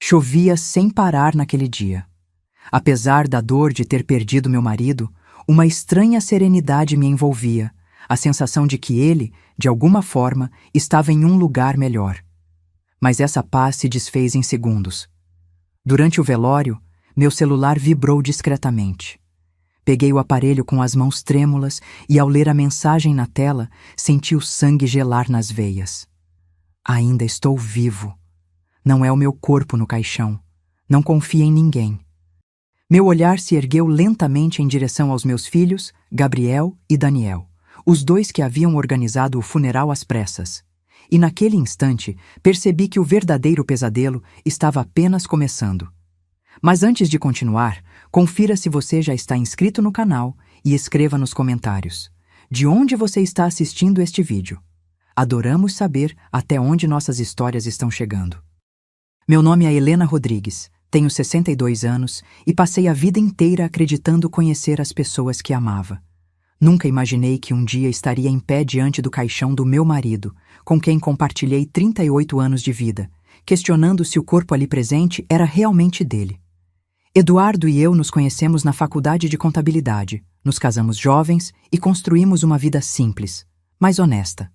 Chovia sem parar naquele dia. Apesar da dor de ter perdido meu marido, uma estranha serenidade me envolvia, a sensação de que ele, de alguma forma, estava em um lugar melhor. Mas essa paz se desfez em segundos. Durante o velório, meu celular vibrou discretamente. Peguei o aparelho com as mãos trêmulas e, ao ler a mensagem na tela, senti o sangue gelar nas veias. Ainda estou vivo. Não é o meu corpo no caixão. Não confio em ninguém. Meu olhar se ergueu lentamente em direção aos meus filhos, Gabriel e Daniel, os dois que haviam organizado o funeral às pressas. E naquele instante percebi que o verdadeiro pesadelo estava apenas começando. Mas antes de continuar, confira se você já está inscrito no canal e escreva nos comentários de onde você está assistindo este vídeo. Adoramos saber até onde nossas histórias estão chegando. Meu nome é Helena Rodrigues, tenho 62 anos e passei a vida inteira acreditando conhecer as pessoas que amava. Nunca imaginei que um dia estaria em pé diante do caixão do meu marido, com quem compartilhei 38 anos de vida, questionando se o corpo ali presente era realmente dele. Eduardo e eu nos conhecemos na faculdade de contabilidade, nos casamos jovens e construímos uma vida simples, mas honesta.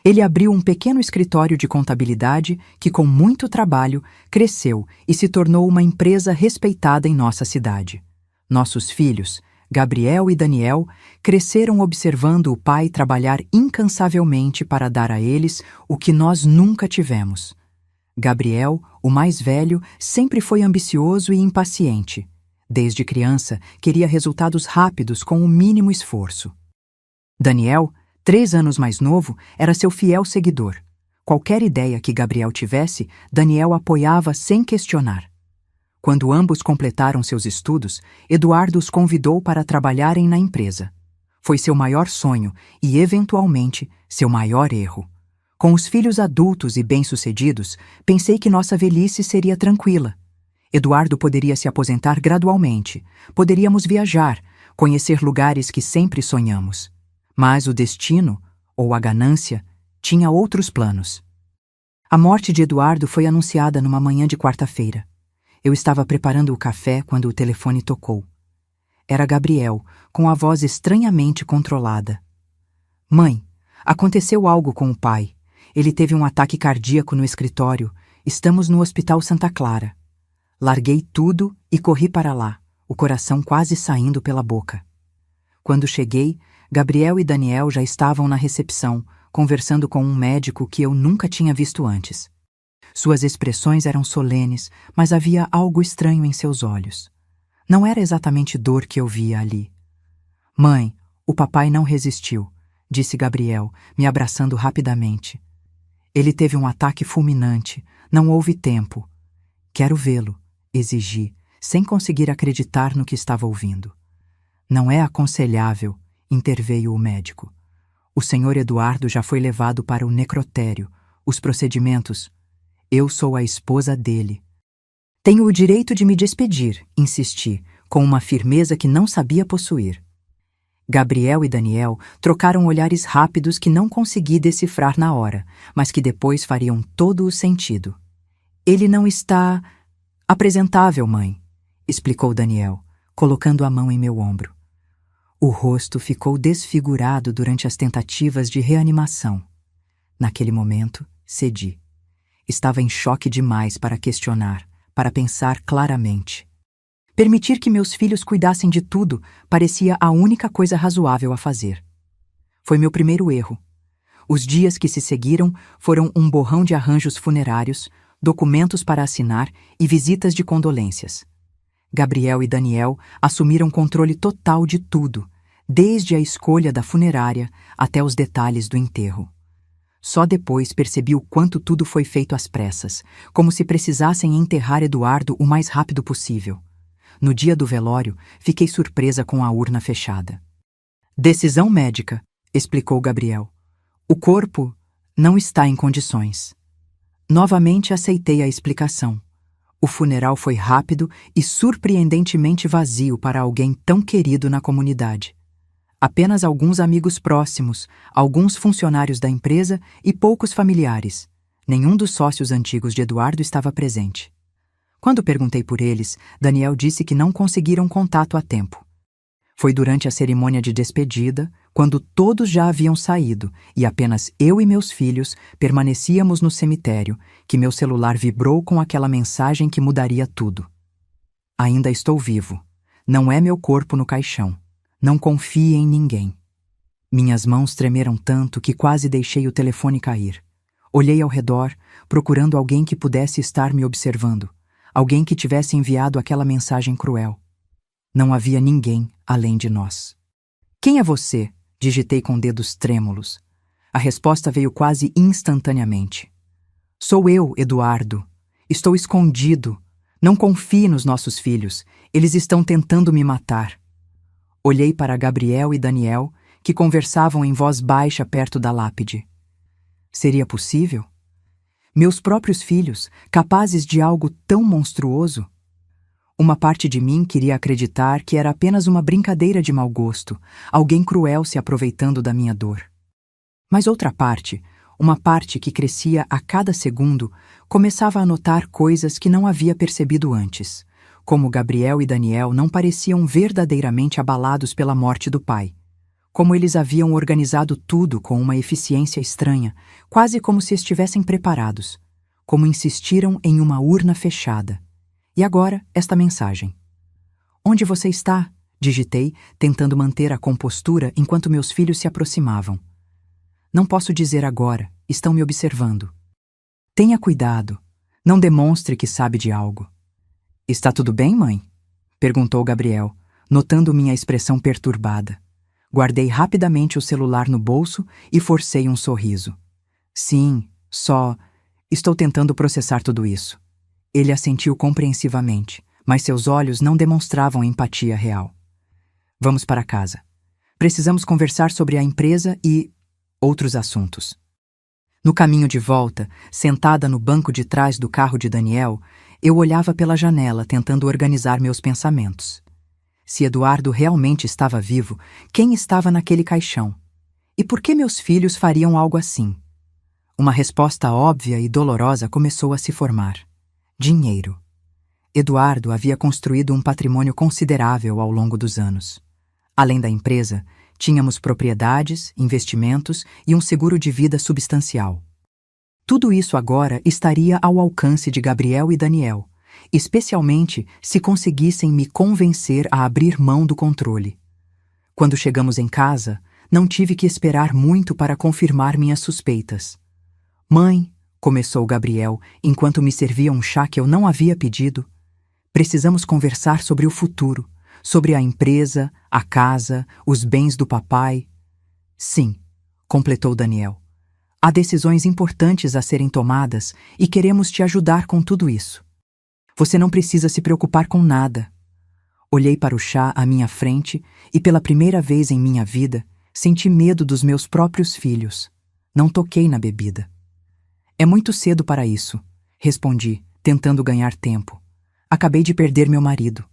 Ele abriu um pequeno escritório de contabilidade que, com muito trabalho, cresceu e se tornou uma empresa respeitada em nossa cidade. Nossos filhos, Gabriel e Daniel, cresceram observando o pai trabalhar incansavelmente para dar a eles o que nós nunca tivemos. Gabriel, o mais velho, sempre foi ambicioso e impaciente. Desde criança, queria resultados rápidos com o mínimo esforço. Daniel, 3 anos mais novo, era seu fiel seguidor. Qualquer ideia que Gabriel tivesse, Daniel apoiava sem questionar. Quando ambos completaram seus estudos, Eduardo os convidou para trabalharem na empresa. Foi seu maior sonho e, eventualmente, seu maior erro. Com os filhos adultos e bem-sucedidos, pensei que nossa velhice seria tranquila. Eduardo poderia se aposentar gradualmente, poderíamos viajar, conhecer lugares que sempre sonhamos. Mas o destino, ou a ganância, tinha outros planos. A morte de Eduardo foi anunciada numa manhã de quarta-feira. Eu estava preparando o café quando o telefone tocou. Era Gabriel, com a voz estranhamente controlada. Mãe, aconteceu algo com o pai. Ele teve um ataque cardíaco no escritório. Estamos no Hospital Santa Clara. Larguei tudo e corri para lá, o coração quase saindo pela boca. Quando cheguei, Gabriel e Daniel já estavam na recepção, conversando com um médico que eu nunca tinha visto antes. Suas expressões eram solenes, mas havia algo estranho em seus olhos. Não era exatamente dor que eu via ali. Mãe, o papai não resistiu, disse Gabriel, me abraçando rapidamente. Ele teve um ataque fulminante, não houve tempo. Quero vê-lo, exigi, sem conseguir acreditar no que estava ouvindo. Não é aconselhável, interveio o médico. O senhor Eduardo já foi levado para o necrotério. Os procedimentos... Eu sou a esposa dele. Tenho o direito de me despedir, insisti, com uma firmeza que não sabia possuir. Gabriel e Daniel trocaram olhares rápidos que não consegui decifrar na hora, mas que depois fariam todo o sentido. Ele não está... apresentável, mãe, explicou Daniel, colocando a mão em meu ombro. O rosto ficou desfigurado durante as tentativas de reanimação. Naquele momento, cedi. Estava em choque demais para questionar, para pensar claramente. Permitir que meus filhos cuidassem de tudo parecia a única coisa razoável a fazer. Foi meu primeiro erro. Os dias que se seguiram foram um borrão de arranjos funerários, documentos para assinar e visitas de condolências. Gabriel e Daniel assumiram controle total de tudo, desde a escolha da funerária até os detalhes do enterro. Só depois percebi o quanto tudo foi feito às pressas, como se precisassem enterrar Eduardo o mais rápido possível. No dia do velório, fiquei surpresa com a urna fechada. Decisão médica, explicou Gabriel. O corpo não está em condições. Novamente aceitei a explicação. O funeral foi rápido e surpreendentemente vazio para alguém tão querido na comunidade. Apenas alguns amigos próximos, alguns funcionários da empresa e poucos familiares. Nenhum dos sócios antigos de Eduardo estava presente. Quando perguntei por eles, Daniel disse que não conseguiram contato a tempo. Foi durante a cerimônia de despedida, quando todos já haviam saído e apenas eu e meus filhos permanecíamos no cemitério, que meu celular vibrou com aquela mensagem que mudaria tudo. Ainda estou vivo. Não é meu corpo no caixão. Não confie em ninguém. Minhas mãos tremeram tanto que quase deixei o telefone cair. Olhei ao redor, procurando alguém que pudesse estar me observando, alguém que tivesse enviado aquela mensagem cruel. Não havia ninguém além de nós. Quem é você? Digitei com dedos trêmulos. A resposta veio quase instantaneamente. Sou eu, Eduardo. Estou escondido. Não confie nos nossos filhos. Eles estão tentando me matar. Olhei para Gabriel e Daniel, que conversavam em voz baixa perto da lápide. Seria possível? Meus próprios filhos, capazes de algo tão monstruoso? Uma parte de mim queria acreditar que era apenas uma brincadeira de mau gosto, alguém cruel se aproveitando da minha dor. Mas outra parte, uma parte que crescia a cada segundo, começava a notar coisas que não havia percebido antes, como Gabriel e Daniel não pareciam verdadeiramente abalados pela morte do pai. Como eles haviam organizado tudo com uma eficiência estranha, quase como se estivessem preparados, como insistiram em uma urna fechada. E agora, esta mensagem. Onde você está? Digitei, tentando manter a compostura enquanto meus filhos se aproximavam. Não posso dizer agora, estão me observando. Tenha cuidado, não demonstre que sabe de algo. Está tudo bem, mãe? Perguntou Gabriel, notando minha expressão perturbada. Guardei rapidamente o celular no bolso e forcei um sorriso. Sim, estou tentando processar tudo isso. Ele assentiu compreensivamente, mas seus olhos não demonstravam empatia real. Vamos para casa. Precisamos conversar sobre a empresa e outros assuntos. No caminho de volta, sentada no banco de trás do carro de Daniel, eu olhava pela janela tentando organizar meus pensamentos. Se Eduardo realmente estava vivo, quem estava naquele caixão? E por que meus filhos fariam algo assim? Uma resposta óbvia e dolorosa começou a se formar. Dinheiro. Eduardo havia construído um patrimônio considerável ao longo dos anos. Além da empresa, tínhamos propriedades, investimentos e um seguro de vida substancial. Tudo isso agora estaria ao alcance de Gabriel e Daniel, especialmente se conseguissem me convencer a abrir mão do controle. Quando chegamos em casa, não tive que esperar muito para confirmar minhas suspeitas. Mãe, começou Gabriel, enquanto me servia um chá que eu não havia pedido, precisamos conversar sobre o futuro, sobre a empresa, a casa, os bens do papai. Sim, completou Daniel. Há decisões importantes a serem tomadas e queremos te ajudar com tudo isso. Você não precisa se preocupar com nada. Olhei para o chá à minha frente e, pela primeira vez em minha vida, senti medo dos meus próprios filhos. Não toquei na bebida. É muito cedo para isso, respondi, tentando ganhar tempo. Acabei de perder meu marido.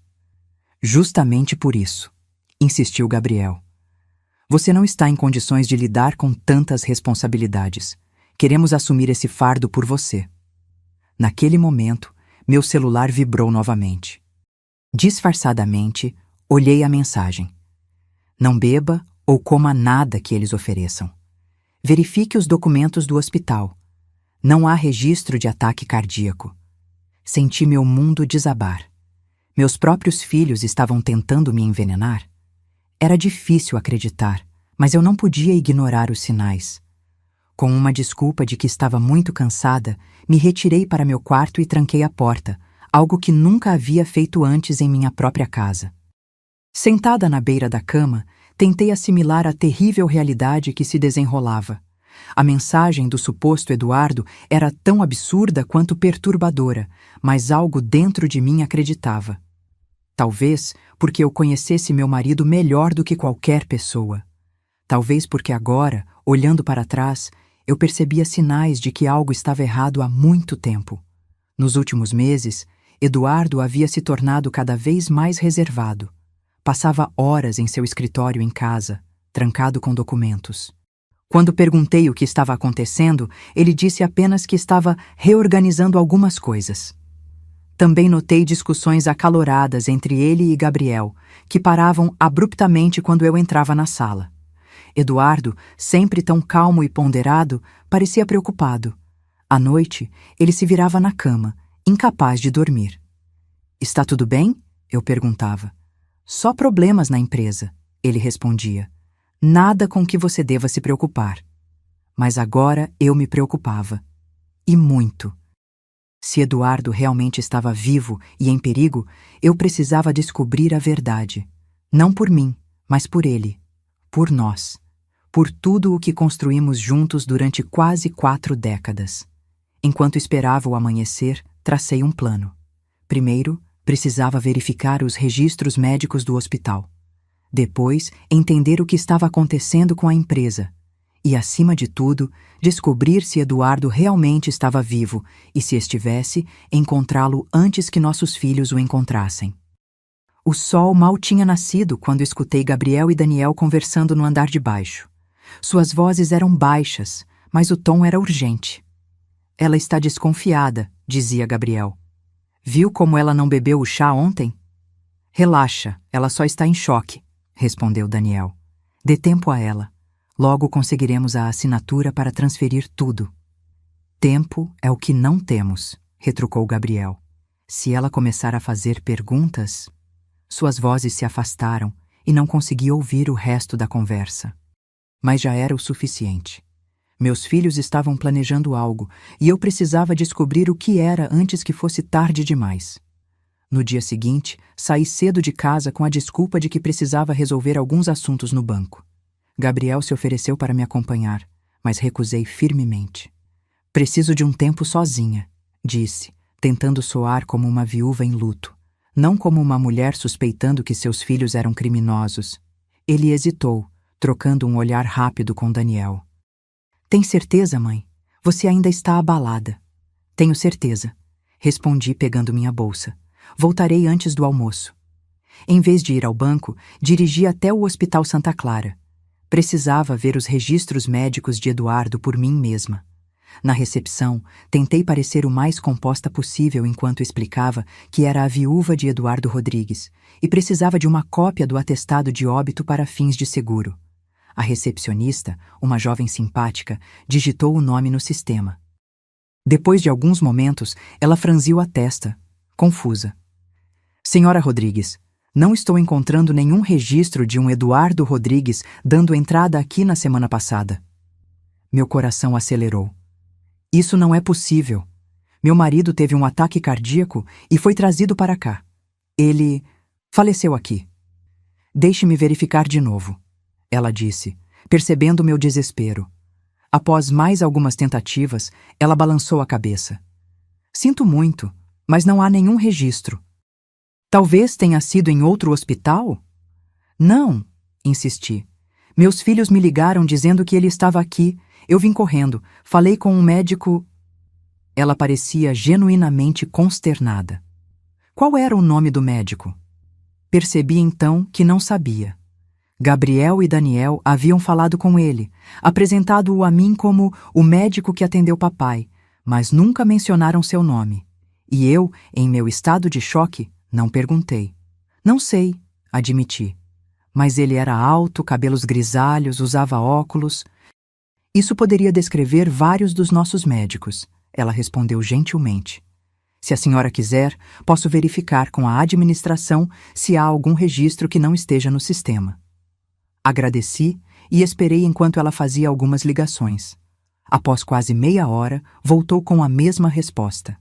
Justamente por isso, insistiu Gabriel. Você não está em condições de lidar com tantas responsabilidades. Queremos assumir esse fardo por você. Naquele momento, meu celular vibrou novamente. Disfarçadamente, olhei a mensagem. Não beba ou coma nada que eles ofereçam. Verifique os documentos do hospital. Não há registro de ataque cardíaco. Senti meu mundo desabar. Meus próprios filhos estavam tentando me envenenar? Era difícil acreditar, mas eu não podia ignorar os sinais. Com uma desculpa de que estava muito cansada, me retirei para meu quarto e tranquei a porta, algo que nunca havia feito antes em minha própria casa. Sentada na beira da cama, tentei assimilar a terrível realidade que se desenrolava. A mensagem do suposto Eduardo era tão absurda quanto perturbadora, mas algo dentro de mim acreditava. Talvez porque eu conhecesse meu marido melhor do que qualquer pessoa. Talvez porque agora, olhando para trás, eu percebia sinais de que algo estava errado há muito tempo. Nos últimos meses, Eduardo havia se tornado cada vez mais reservado. Passava horas em seu escritório em casa, trancado com documentos. Quando perguntei o que estava acontecendo, ele disse apenas que estava reorganizando algumas coisas. Também notei discussões acaloradas entre ele e Gabriel, que paravam abruptamente quando eu entrava na sala. Eduardo, sempre tão calmo e ponderado, parecia preocupado. À noite, ele se virava na cama, incapaz de dormir. "Está tudo bem?" eu perguntava. "Só problemas na empresa", ele respondia. "Nada com que você deva se preocupar." Mas agora eu me preocupava. E muito. Se Eduardo realmente estava vivo e em perigo, eu precisava descobrir a verdade. Não por mim, mas por ele. Por nós. Por tudo o que construímos juntos durante quase 4 décadas. Enquanto esperava o amanhecer, tracei um plano. Primeiro, precisava verificar os registros médicos do hospital. Depois, entender o que estava acontecendo com a empresa. E, acima de tudo, descobrir se Eduardo realmente estava vivo e, se estivesse, encontrá-lo antes que nossos filhos o encontrassem. O sol mal tinha nascido quando escutei Gabriel e Daniel conversando no andar de baixo. Suas vozes eram baixas, mas o tom era urgente. "Ela está desconfiada", dizia Gabriel. "Viu como ela não bebeu o chá ontem?" "Relaxa, ela só está em choque", respondeu Daniel. "Dê tempo a ela. Logo conseguiremos a assinatura para transferir tudo." "Tempo é o que não temos", retrucou Gabriel. "Se ela começar a fazer perguntas..." Suas vozes se afastaram e não consegui ouvir o resto da conversa. Mas já era o suficiente. Meus filhos estavam planejando algo e eu precisava descobrir o que era antes que fosse tarde demais. No dia seguinte, saí cedo de casa com a desculpa de que precisava resolver alguns assuntos no banco. Gabriel se ofereceu para me acompanhar, mas recusei firmemente. "Preciso de um tempo sozinha", disse, tentando soar como uma viúva em luto, não como uma mulher suspeitando que seus filhos eram criminosos. Ele hesitou, trocando um olhar rápido com Daniel. "Tem certeza, mãe? Você ainda está abalada." "Tenho certeza", respondi pegando minha bolsa. "Voltarei antes do almoço." Em vez de ir ao banco, dirigi até o Hospital Santa Clara. Precisava ver os registros médicos de Eduardo por mim mesma. Na recepção, tentei parecer o mais composta possível enquanto explicava que era a viúva de Eduardo Rodrigues e precisava de uma cópia do atestado de óbito para fins de seguro. A recepcionista, uma jovem simpática, digitou o nome no sistema. Depois de alguns momentos, ela franziu a testa, confusa. "Senhora Rodrigues, não estou encontrando nenhum registro de um Eduardo Rodrigues dando entrada aqui na semana passada." Meu coração acelerou. "Isso não é possível. Meu marido teve um ataque cardíaco e foi trazido para cá. Ele faleceu aqui." "Deixe-me verificar de novo", ela disse, percebendo meu desespero. Após mais algumas tentativas, ela balançou a cabeça. "Sinto muito, mas não há nenhum registro." "Talvez tenha sido em outro hospital?" "Não", insisti. "Meus filhos me ligaram dizendo que ele estava aqui. Eu vim correndo, falei com um médico..." Ela parecia genuinamente consternada. "Qual era o nome do médico?" Percebi então que não sabia. Gabriel e Daniel haviam falado com ele, apresentado-o a mim como o médico que atendeu papai, mas nunca mencionaram seu nome. E eu, em meu estado de choque, não perguntei. "Não sei", admiti. "Mas ele era alto, cabelos grisalhos, usava óculos." "Isso poderia descrever vários dos nossos médicos", ela respondeu gentilmente. "Se a senhora quiser, posso verificar com a administração se há algum registro que não esteja no sistema." Agradeci e esperei enquanto ela fazia algumas ligações. Após quase meia hora, voltou com a mesma resposta.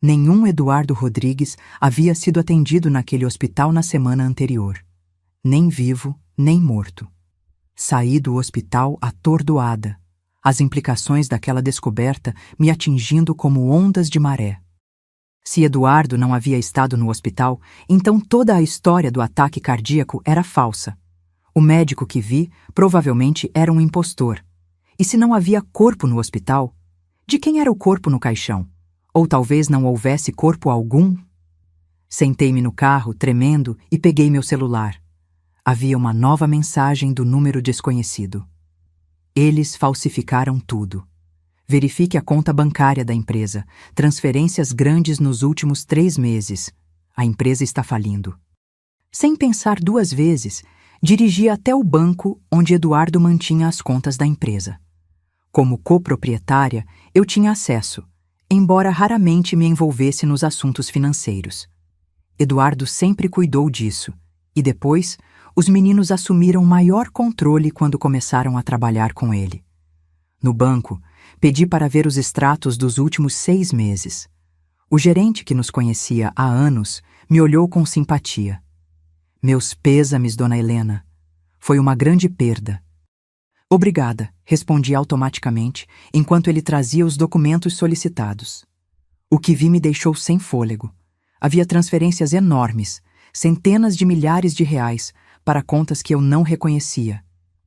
Nenhum Eduardo Rodrigues havia sido atendido naquele hospital na semana anterior. Nem vivo, nem morto. Saí do hospital atordoada, as implicações daquela descoberta me atingindo como ondas de maré. Se Eduardo não havia estado no hospital, então toda a história do ataque cardíaco era falsa. O médico que vi provavelmente era um impostor. E se não havia corpo no hospital, de quem era o corpo no caixão? Ou talvez não houvesse corpo algum? Sentei-me no carro, tremendo, e peguei meu celular. Havia uma nova mensagem do número desconhecido. Eles falsificaram tudo. Verifique a conta bancária da empresa. Transferências grandes nos últimos 3 meses. A empresa está falindo. Sem pensar 2 vezes, dirigi até o banco onde Eduardo mantinha as contas da empresa. Como coproprietária, eu tinha acesso, embora raramente me envolvesse nos assuntos financeiros. Eduardo sempre cuidou disso, e depois, os meninos assumiram maior controle quando começaram a trabalhar com ele. No banco, pedi para ver os extratos dos últimos 6 meses. O gerente, que nos conhecia há anos, me olhou com simpatia. Meus pêsames, dona Helena. Foi uma grande perda. Obrigada, respondi automaticamente, enquanto ele trazia os documentos solicitados. O que vi me deixou sem fôlego. Havia transferências enormes, centenas de milhares de reais, para contas que eu não reconhecia.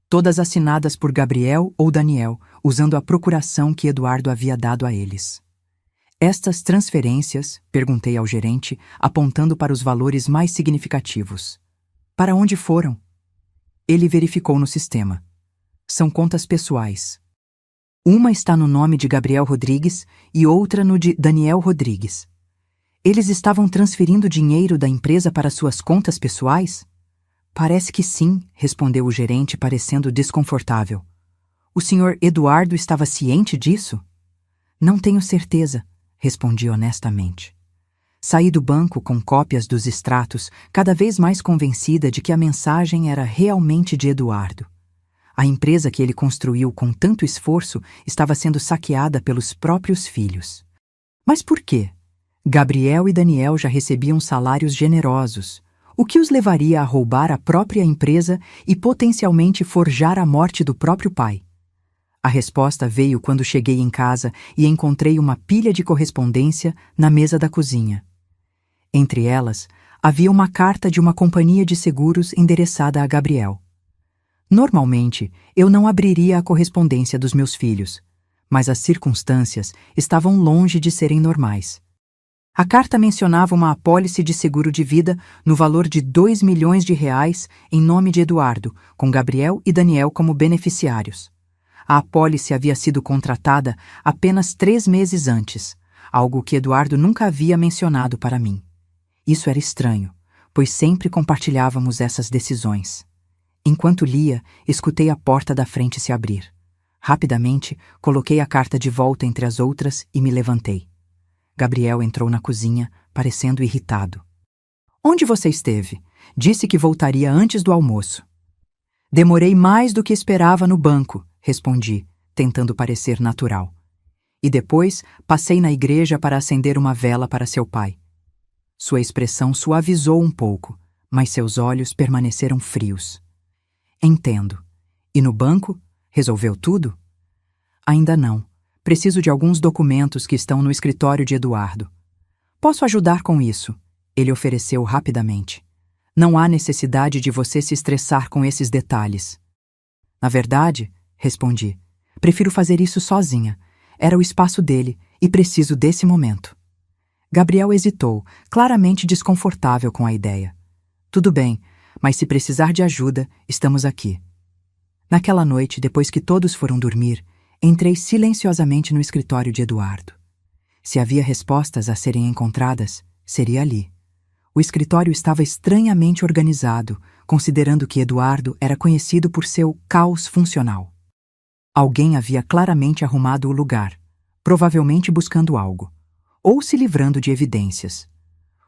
Todas assinadas por Gabriel ou Daniel, usando a procuração que Eduardo havia dado a eles. Estas transferências, perguntei ao gerente, apontando para os valores mais significativos. Para onde foram? Ele verificou no sistema. São contas pessoais. Uma está no nome de Gabriel Rodrigues e outra no de Daniel Rodrigues. Eles estavam transferindo dinheiro da empresa para suas contas pessoais? Parece que sim, respondeu o gerente, parecendo desconfortável. O senhor Eduardo estava ciente disso? Não tenho certeza, respondi honestamente. Saí do banco com cópias dos extratos, cada vez mais convencida de que a mensagem era realmente de Eduardo. A empresa que ele construiu com tanto esforço estava sendo saqueada pelos próprios filhos. Mas por quê? Gabriel e Daniel já recebiam salários generosos, o que os levaria a roubar a própria empresa e potencialmente forjar a morte do próprio pai. A resposta veio quando cheguei em casa e encontrei uma pilha de correspondência na mesa da cozinha. Entre elas, havia uma carta de uma companhia de seguros endereçada a Gabriel. Normalmente, eu não abriria a correspondência dos meus filhos, mas as circunstâncias estavam longe de serem normais. A carta mencionava uma apólice de seguro de vida no valor de R$2 milhões em nome de Eduardo, com Gabriel e Daniel como beneficiários. A apólice havia sido contratada apenas 3 meses antes, algo que Eduardo nunca havia mencionado para mim. Isso era estranho, pois sempre compartilhávamos essas decisões. Enquanto lia, escutei a porta da frente se abrir. Rapidamente, coloquei a carta de volta entre as outras e me levantei. Gabriel entrou na cozinha, parecendo irritado. Onde você esteve? Disse que voltaria antes do almoço. Demorei mais do que esperava no banco, respondi, tentando parecer natural. E depois passei na igreja para acender uma vela para seu pai. Sua expressão suavizou um pouco, mas seus olhos permaneceram frios. Entendo. E no banco? Resolveu tudo? Ainda não. Preciso de alguns documentos que estão no escritório de Eduardo. Posso ajudar com isso, ele ofereceu rapidamente. Não há necessidade de você se estressar com esses detalhes. Na verdade, respondi, prefiro fazer isso sozinha. Era o espaço dele e preciso desse momento. Gabriel hesitou, claramente desconfortável com a ideia. Tudo bem, mas se precisar de ajuda, estamos aqui. Naquela noite, depois que todos foram dormir, entrei silenciosamente no escritório de Eduardo. Se havia respostas a serem encontradas, seria ali. O escritório estava estranhamente organizado, considerando que Eduardo era conhecido por seu caos funcional. Alguém havia claramente arrumado o lugar, provavelmente buscando algo, ou se livrando de evidências.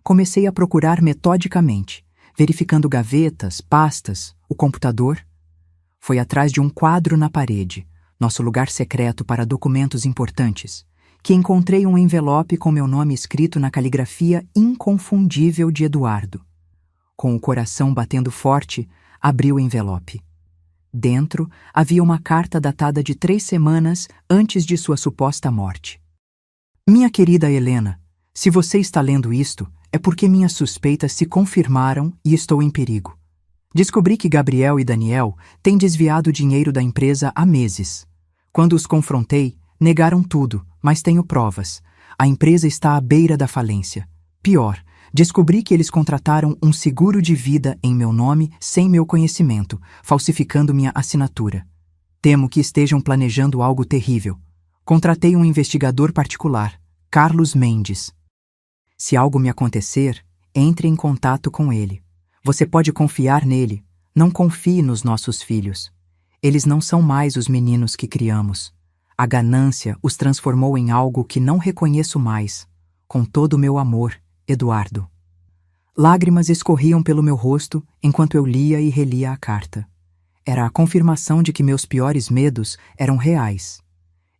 Comecei a procurar metodicamente, verificando gavetas, pastas, o computador. Foi atrás de um quadro na parede, nosso lugar secreto para documentos importantes, que encontrei um envelope com meu nome escrito na caligrafia inconfundível de Eduardo. Com o coração batendo forte, abri o envelope. Dentro havia uma carta datada de 3 semanas antes de sua suposta morte. Minha querida Helena, se você está lendo isto, é porque minhas suspeitas se confirmaram e estou em perigo. Descobri que Gabriel e Daniel têm desviado o dinheiro da empresa há meses. Quando os confrontei, negaram tudo, mas tenho provas. A empresa está à beira da falência. Pior, descobri que eles contrataram um seguro de vida em meu nome sem meu conhecimento, falsificando minha assinatura. Temo que estejam planejando algo terrível. Contratei um investigador particular, Carlos Mendes. Se algo me acontecer, entre em contato com ele. Você pode confiar nele. Não confie nos nossos filhos. Eles não são mais os meninos que criamos. A ganância os transformou em algo que não reconheço mais. Com todo o meu amor, Eduardo. Lágrimas escorriam pelo meu rosto enquanto eu lia e relia a carta. Era a confirmação de que meus piores medos eram reais.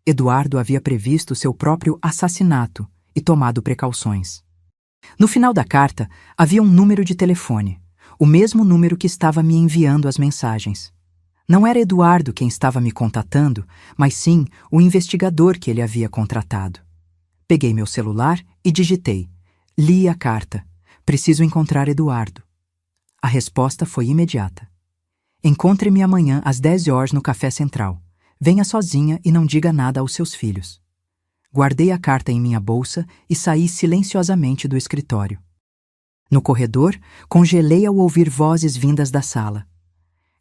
Eduardo havia previsto seu próprio assassinato e tomado precauções. No final da carta, havia um número de telefone, o mesmo número que estava me enviando as mensagens. Não era Eduardo quem estava me contatando, mas sim o investigador que ele havia contratado. Peguei meu celular e digitei. Li a carta. Preciso encontrar Eduardo. A resposta foi imediata. Encontre-me amanhã às 10 horas no Café Central. Venha sozinha e não diga nada aos seus filhos. Guardei a carta em minha bolsa e saí silenciosamente do escritório. No corredor, congelei ao ouvir vozes vindas da sala.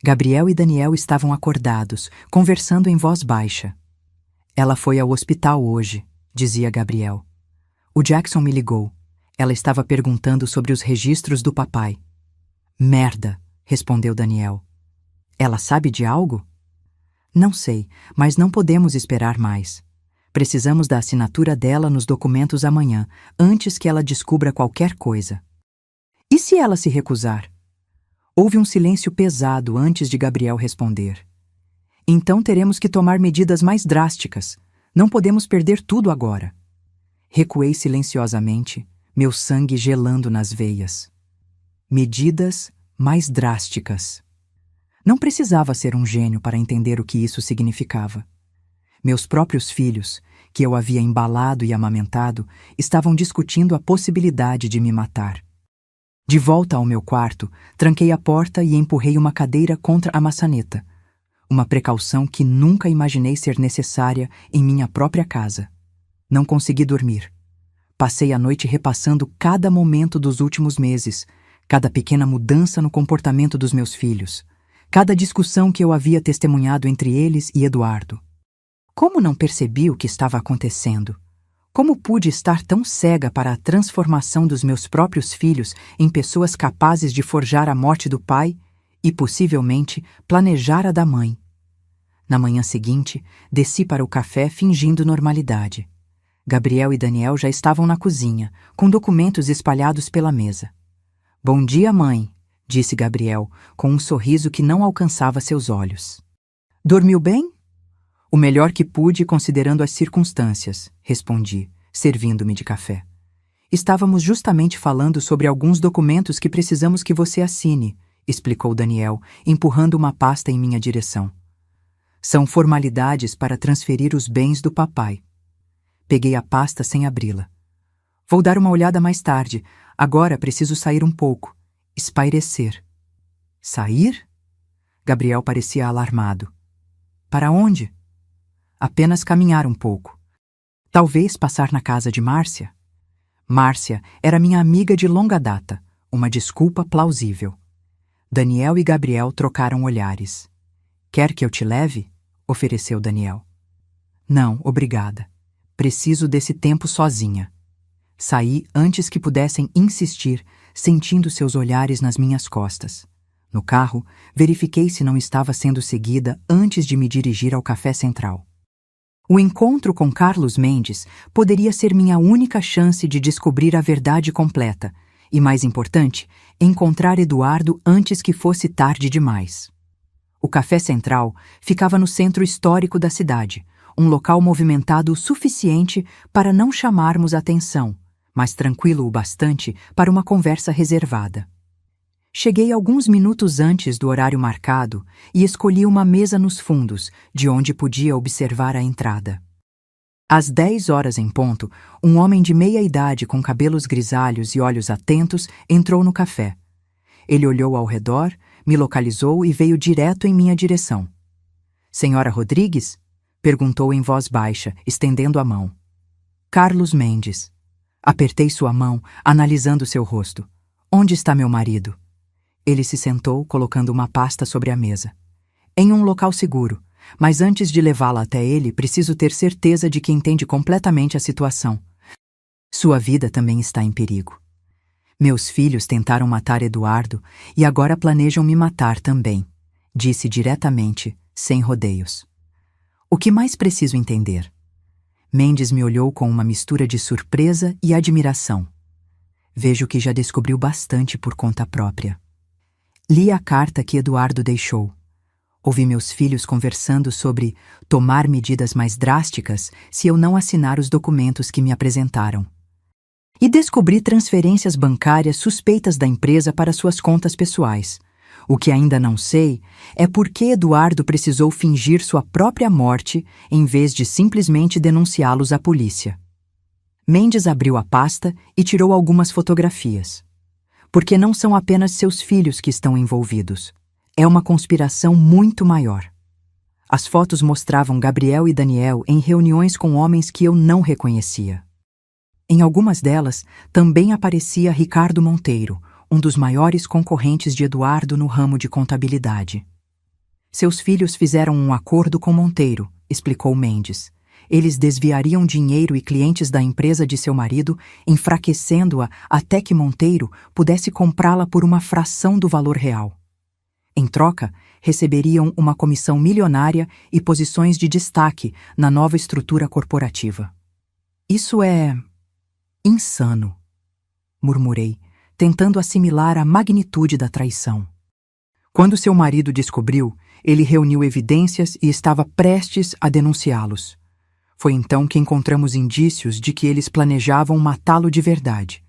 Gabriel e Daniel estavam acordados, conversando em voz baixa. Ela foi ao hospital hoje, dizia Gabriel. O Jackson me ligou. Ela estava perguntando sobre os registros do papai. Merda, respondeu Daniel. Ela sabe de algo? Não sei, mas não podemos esperar mais. Precisamos da assinatura dela nos documentos amanhã, antes que ela descubra qualquer coisa. E se ela se recusar? Houve um silêncio pesado antes de Gabriel responder. Então teremos que tomar medidas mais drásticas. Não podemos perder tudo agora. Recuei silenciosamente, meu sangue gelando nas veias. Medidas mais drásticas. Não precisava ser um gênio para entender o que isso significava. Meus próprios filhos, que eu havia embalado e amamentado, estavam discutindo a possibilidade de me matar. De volta ao meu quarto, tranquei a porta e empurrei uma cadeira contra a maçaneta. Uma precaução que nunca imaginei ser necessária em minha própria casa. Não consegui dormir. Passei a noite repassando cada momento dos últimos meses, cada pequena mudança no comportamento dos meus filhos, cada discussão que eu havia testemunhado entre eles e Eduardo. Como não percebi o que estava acontecendo? Como pude estar tão cega para a transformação dos meus próprios filhos em pessoas capazes de forjar a morte do pai e, possivelmente, planejar a da mãe? Na manhã seguinte, desci para o café fingindo normalidade. Gabriel e Daniel já estavam na cozinha, com documentos espalhados pela mesa. Bom dia, mãe, disse Gabriel, com um sorriso que não alcançava seus olhos. Dormiu bem? O melhor que pude, considerando as circunstâncias, respondi, servindo-me de café. Estávamos justamente falando sobre alguns documentos que precisamos que você assine, explicou Daniel, empurrando uma pasta em minha direção. São formalidades para transferir os bens do papai. Peguei a pasta sem abri-la. Vou dar uma olhada mais tarde. Agora preciso sair um pouco. Espairecer. Sair? Gabriel parecia alarmado. Para onde? Apenas caminhar um pouco. Talvez passar na casa de Márcia. Márcia era minha amiga de longa data, uma desculpa plausível. Daniel e Gabriel trocaram olhares. Quer que eu te leve? Ofereceu Daniel. Não, obrigada. Preciso desse tempo sozinha. Saí antes que pudessem insistir, sentindo seus olhares nas minhas costas. No carro, verifiquei se não estava sendo seguida antes de me dirigir ao Café Central. O encontro com Carlos Mendes poderia ser minha única chance de descobrir a verdade completa e, mais importante, encontrar Eduardo antes que fosse tarde demais. O Café Central ficava no centro histórico da cidade, um local movimentado o suficiente para não chamarmos atenção, mas tranquilo o bastante para uma conversa reservada. Cheguei alguns minutos antes do horário marcado e escolhi uma mesa nos fundos, de onde podia observar a entrada. Às 10 horas em ponto, um homem de meia idade com cabelos grisalhos e olhos atentos entrou no café. Ele olhou ao redor, me localizou e veio direto em minha direção. Senhora Rodrigues? Perguntou em voz baixa, estendendo a mão. Carlos Mendes. Apertei sua mão, analisando seu rosto. Onde está meu marido? Ele se sentou, colocando uma pasta sobre a mesa. Em um local seguro. Mas antes de levá-la até ele, preciso ter certeza de que entende completamente a situação. Sua vida também está em perigo. Meus filhos tentaram matar Eduardo e agora planejam me matar também, disse diretamente, sem rodeios. O que mais preciso entender? Mendes me olhou com uma mistura de surpresa e admiração. Vejo que já descobriu bastante por conta própria. Li a carta que Eduardo deixou. Ouvi meus filhos conversando sobre tomar medidas mais drásticas se eu não assinar os documentos que me apresentaram. E descobri transferências bancárias suspeitas da empresa para suas contas pessoais. O que ainda não sei é por que Eduardo precisou fingir sua própria morte em vez de simplesmente denunciá-los à polícia. Mendes abriu a pasta e tirou algumas fotografias. Porque não são apenas seus filhos que estão envolvidos. É uma conspiração muito maior. As fotos mostravam Gabriel e Daniel em reuniões com homens que eu não reconhecia. Em algumas delas, também aparecia Ricardo Monteiro, um dos maiores concorrentes de Eduardo no ramo de contabilidade. Seus filhos fizeram um acordo com Monteiro, explicou Mendes. Eles desviariam dinheiro e clientes da empresa de seu marido, enfraquecendo-a até que Monteiro pudesse comprá-la por uma fração do valor real. Em troca, receberiam uma comissão milionária e posições de destaque na nova estrutura corporativa. Isso é insano, murmurei, tentando assimilar a magnitude da traição. Quando seu marido descobriu, ele reuniu evidências e estava prestes a denunciá-los. Foi então que encontramos indícios de que eles planejavam matá-lo de verdade.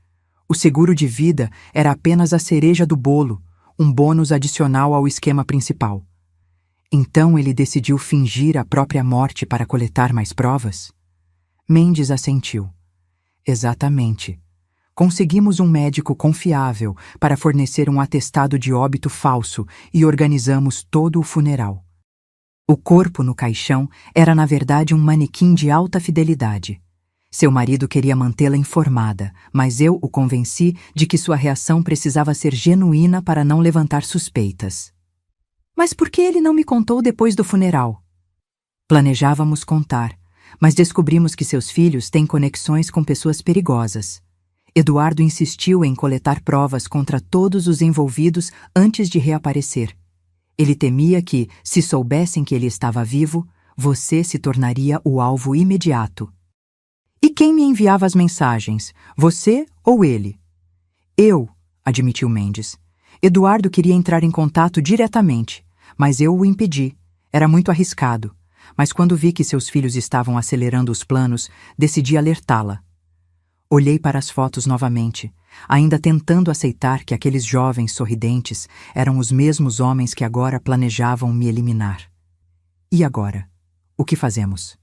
O seguro de vida era apenas a cereja do bolo, um bônus adicional ao esquema principal. Então ele decidiu fingir a própria morte para coletar mais provas? Mendes assentiu. Exatamente. Conseguimos um médico confiável para fornecer um atestado de óbito falso e organizamos todo o funeral. O corpo no caixão era, na verdade, um manequim de alta fidelidade. Seu marido queria mantê-la informada, mas eu o convenci de que sua reação precisava ser genuína para não levantar suspeitas. Mas por que ele não me contou depois do funeral? Planejávamos contar, mas descobrimos que seus filhos têm conexões com pessoas perigosas. Eduardo insistiu em coletar provas contra todos os envolvidos antes de reaparecer. Ele temia que, se soubessem que ele estava vivo, você se tornaria o alvo imediato. E quem me enviava as mensagens? Você ou ele? Eu, admitiu Mendes. Eduardo queria entrar em contato diretamente, mas eu o impedi. Era muito arriscado. Mas quando vi que seus filhos estavam acelerando os planos, decidi alertá-la. Olhei para as fotos novamente, ainda tentando aceitar que aqueles jovens sorridentes eram os mesmos homens que agora planejavam me eliminar. E agora? O que fazemos?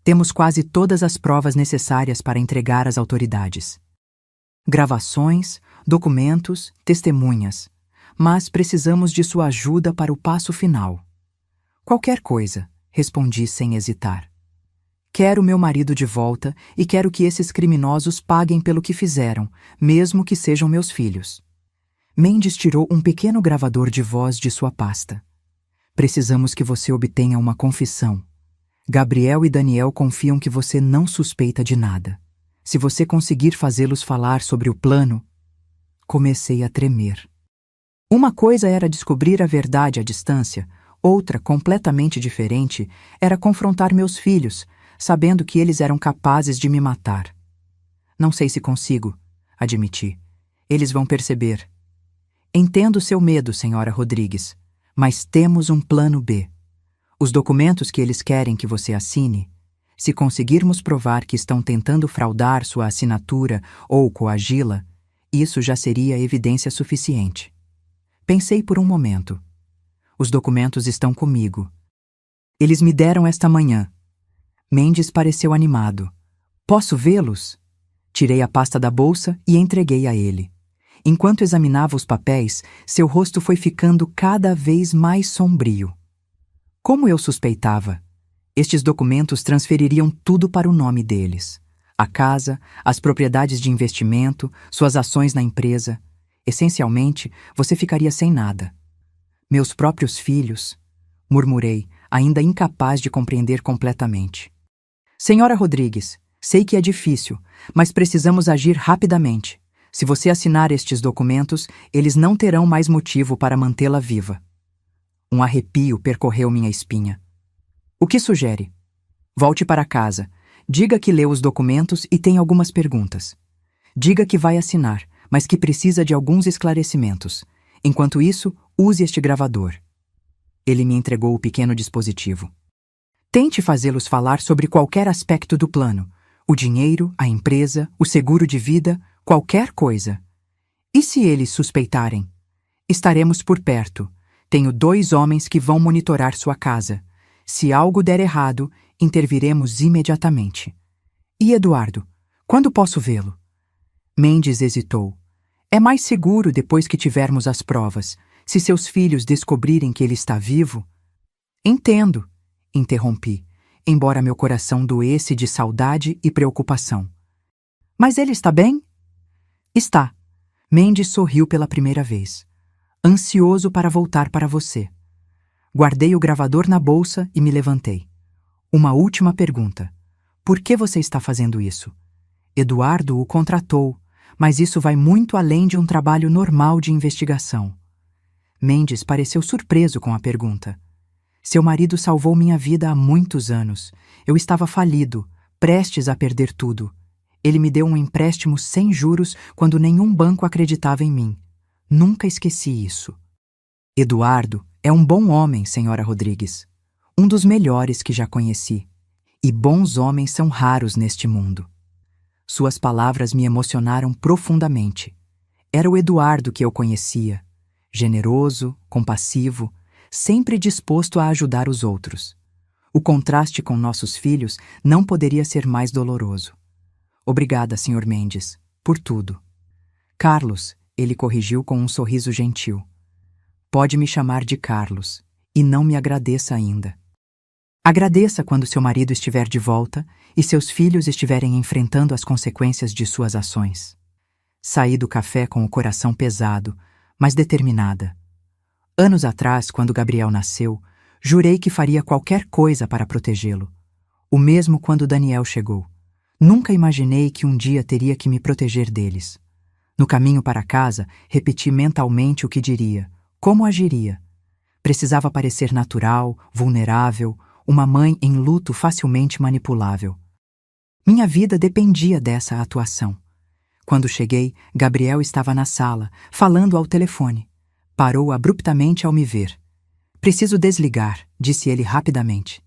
Temos quase todas as provas necessárias para entregar às autoridades. Gravações, documentos, testemunhas. Mas precisamos de sua ajuda para o passo final. Qualquer coisa, respondi sem hesitar. Quero meu marido de volta e quero que esses criminosos paguem pelo que fizeram, mesmo que sejam meus filhos. Mendes tirou um pequeno gravador de voz de sua pasta. Precisamos que você obtenha uma confissão. Gabriel e Daniel confiam que você não suspeita de nada. Se você conseguir fazê-los falar sobre o plano... Comecei a tremer. Uma coisa era descobrir a verdade à distância, outra, completamente diferente, era confrontar meus filhos, sabendo que eles eram capazes de me matar. Não sei se consigo, admiti. Eles vão perceber. Entendo seu medo, senhora Rodrigues, mas temos um plano B. Os documentos que eles querem que você assine, se conseguirmos provar que estão tentando fraudar sua assinatura ou coagi-la, isso já seria evidência suficiente. Pensei por um momento. Os documentos estão comigo. Eles me deram esta manhã. Mendes pareceu animado. Posso vê-los? Tirei a pasta da bolsa e entreguei a ele. Enquanto examinava os papéis, seu rosto foi ficando cada vez mais sombrio. Como eu suspeitava, estes documentos transfeririam tudo para o nome deles. A casa, as propriedades de investimento, suas ações na empresa. Essencialmente, você ficaria sem nada. Meus próprios filhos, murmurei, ainda incapaz de compreender completamente. Senhora Rodrigues, sei que é difícil, mas precisamos agir rapidamente. Se você assinar estes documentos, eles não terão mais motivo para mantê-la viva. Um arrepio percorreu minha espinha. O que sugere? Volte para casa. Diga que leu os documentos e tem algumas perguntas. Diga que vai assinar, mas que precisa de alguns esclarecimentos. Enquanto isso, use este gravador. Ele me entregou o pequeno dispositivo. Tente fazê-los falar sobre qualquer aspecto do plano. O dinheiro, a empresa, o seguro de vida, qualquer coisa. E se eles suspeitarem? Estaremos por perto. Tenho 2 homens que vão monitorar sua casa. Se algo der errado, interviremos imediatamente. E Eduardo, quando posso vê-lo? Mendes hesitou. É mais seguro depois que tivermos as provas. Se seus filhos descobrirem que ele está vivo... Entendo, interrompi, embora meu coração doesse de saudade e preocupação. Mas ele está bem? Está. Mendes sorriu pela primeira vez. Ansioso para voltar para você. Guardei o gravador na bolsa e me levantei. Uma última pergunta. Por que você está fazendo isso? Eduardo o contratou, mas isso vai muito além de um trabalho normal de investigação. Mendes pareceu surpreso com a pergunta. Seu marido salvou minha vida há muitos anos. Eu estava falido, prestes a perder tudo. Ele me deu um empréstimo sem juros quando nenhum banco acreditava em mim. Nunca esqueci isso. Eduardo é um bom homem, senhora Rodrigues. Um dos melhores que já conheci. E bons homens são raros neste mundo. Suas palavras me emocionaram profundamente. Era o Eduardo que eu conhecia. Generoso, compassivo, sempre disposto a ajudar os outros. O contraste com nossos filhos não poderia ser mais doloroso. Obrigada, Sr. Mendes, por tudo. Carlos, ele corrigiu com um sorriso gentil. Pode me chamar de Carlos, e não me agradeça ainda. Agradeça quando seu marido estiver de volta e seus filhos estiverem enfrentando as consequências de suas ações. Saí do café com o coração pesado, mas determinada. Anos atrás, quando Gabriel nasceu, jurei que faria qualquer coisa para protegê-lo. O mesmo quando Daniel chegou. Nunca imaginei que um dia teria que me proteger deles. No caminho para casa, repeti mentalmente o que diria, como agiria. Precisava parecer natural, vulnerável, uma mãe em luto facilmente manipulável. Minha vida dependia dessa atuação. Quando cheguei, Gabriel estava na sala, falando ao telefone. Parou abruptamente ao me ver. Preciso desligar, disse ele rapidamente.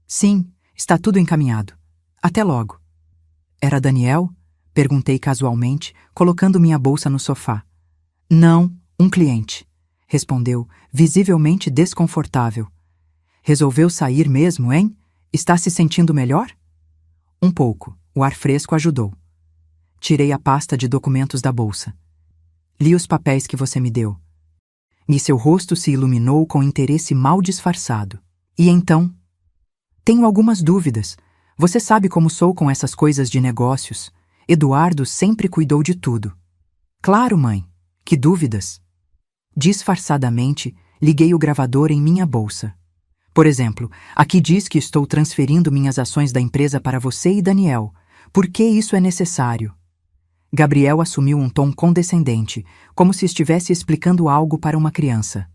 Sim, está tudo encaminhado. Até logo. Era Daniel? Perguntei casualmente, colocando minha bolsa no sofá. Não, um cliente, respondeu, visivelmente desconfortável. Resolveu sair mesmo, hein? Está se sentindo melhor? Um pouco. O ar fresco ajudou. Tirei a pasta de documentos da bolsa. Li os papéis que você me deu. E seu rosto se iluminou com interesse mal disfarçado. E então? Tenho algumas dúvidas. Você sabe como sou com essas coisas de negócios. Eduardo sempre cuidou de tudo. Claro, mãe. Que dúvidas? Disfarçadamente, liguei o gravador em minha bolsa. Por exemplo, aqui diz que estou transferindo minhas ações da empresa para você e Daniel. Por que isso é necessário? Gabriel assumiu um tom condescendente, como se estivesse explicando algo para uma criança.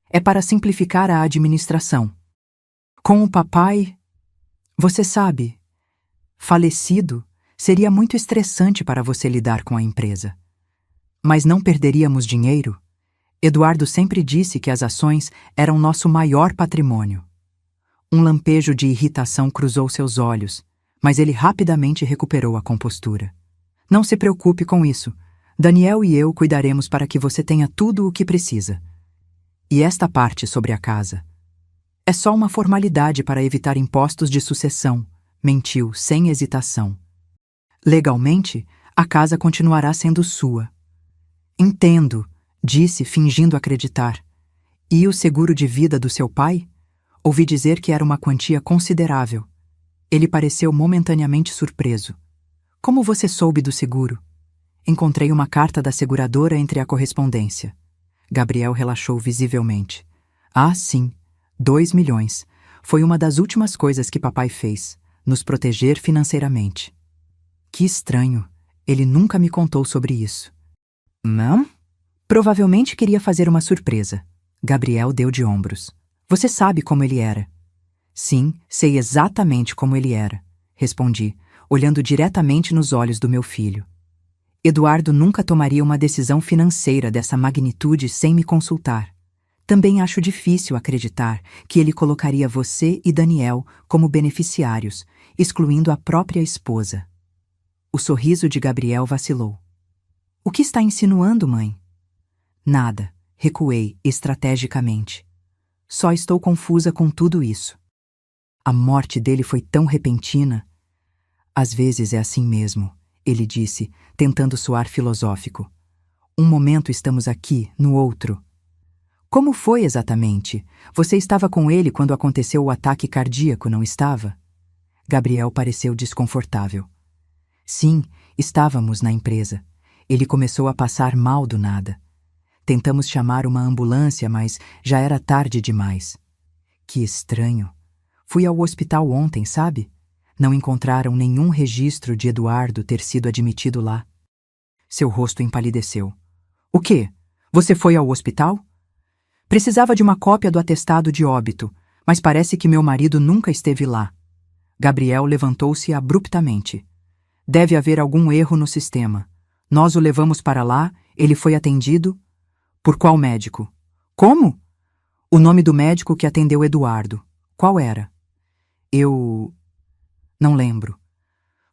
É para simplificar a administração. Com o papai, você sabe, falecido, seria muito estressante para você lidar com a empresa. Mas não perderíamos dinheiro? Eduardo sempre disse que as ações eram nosso maior patrimônio. Um lampejo de irritação cruzou seus olhos, mas ele rapidamente recuperou a compostura. Não se preocupe com isso. Daniel e eu cuidaremos para que você tenha tudo o que precisa. E esta parte sobre a casa? É só uma formalidade para evitar impostos de sucessão, mentiu sem hesitação. Legalmente, a casa continuará sendo sua. Entendo, disse fingindo acreditar. E o seguro de vida do seu pai? Ouvi dizer que era uma quantia considerável. Ele pareceu momentaneamente surpreso. Como você soube do seguro? Encontrei uma carta da seguradora entre a correspondência. Gabriel relaxou visivelmente. Ah, sim, 2 milhões. Foi uma das últimas coisas que papai fez, nos proteger financeiramente. Que estranho, ele nunca me contou sobre isso. Não? Provavelmente queria fazer uma surpresa. Gabriel deu de ombros. Você sabe como ele era. Sim, sei exatamente como ele era, respondi, olhando diretamente nos olhos do meu filho. Eduardo nunca tomaria uma decisão financeira dessa magnitude sem me consultar. Também acho difícil acreditar que ele colocaria você e Daniel como beneficiários, excluindo a própria esposa. O sorriso de Gabriel vacilou. O que está insinuando, mãe? Nada, recuei estrategicamente. Só estou confusa com tudo isso. A morte dele foi tão repentina. Às vezes é assim mesmo, ele disse, tentando soar filosófico. Um momento estamos aqui, no outro. Como foi exatamente? Você estava com ele quando aconteceu o ataque cardíaco, não estava? Gabriel pareceu desconfortável. Sim, estávamos na empresa. Ele começou a passar mal do nada. Tentamos chamar uma ambulância, mas já era tarde demais. Que estranho. Fui ao hospital ontem, sabe? Não encontraram nenhum registro de Eduardo ter sido admitido lá. Seu rosto empalideceu. O quê? Você foi ao hospital? Precisava de uma cópia do atestado de óbito, mas parece que meu marido nunca esteve lá. Gabriel levantou-se abruptamente. Deve haver algum erro no sistema. Nós o levamos para lá, ele foi atendido. Por qual médico? Como? O nome do médico que atendeu Eduardo. Qual era? Eu... não lembro.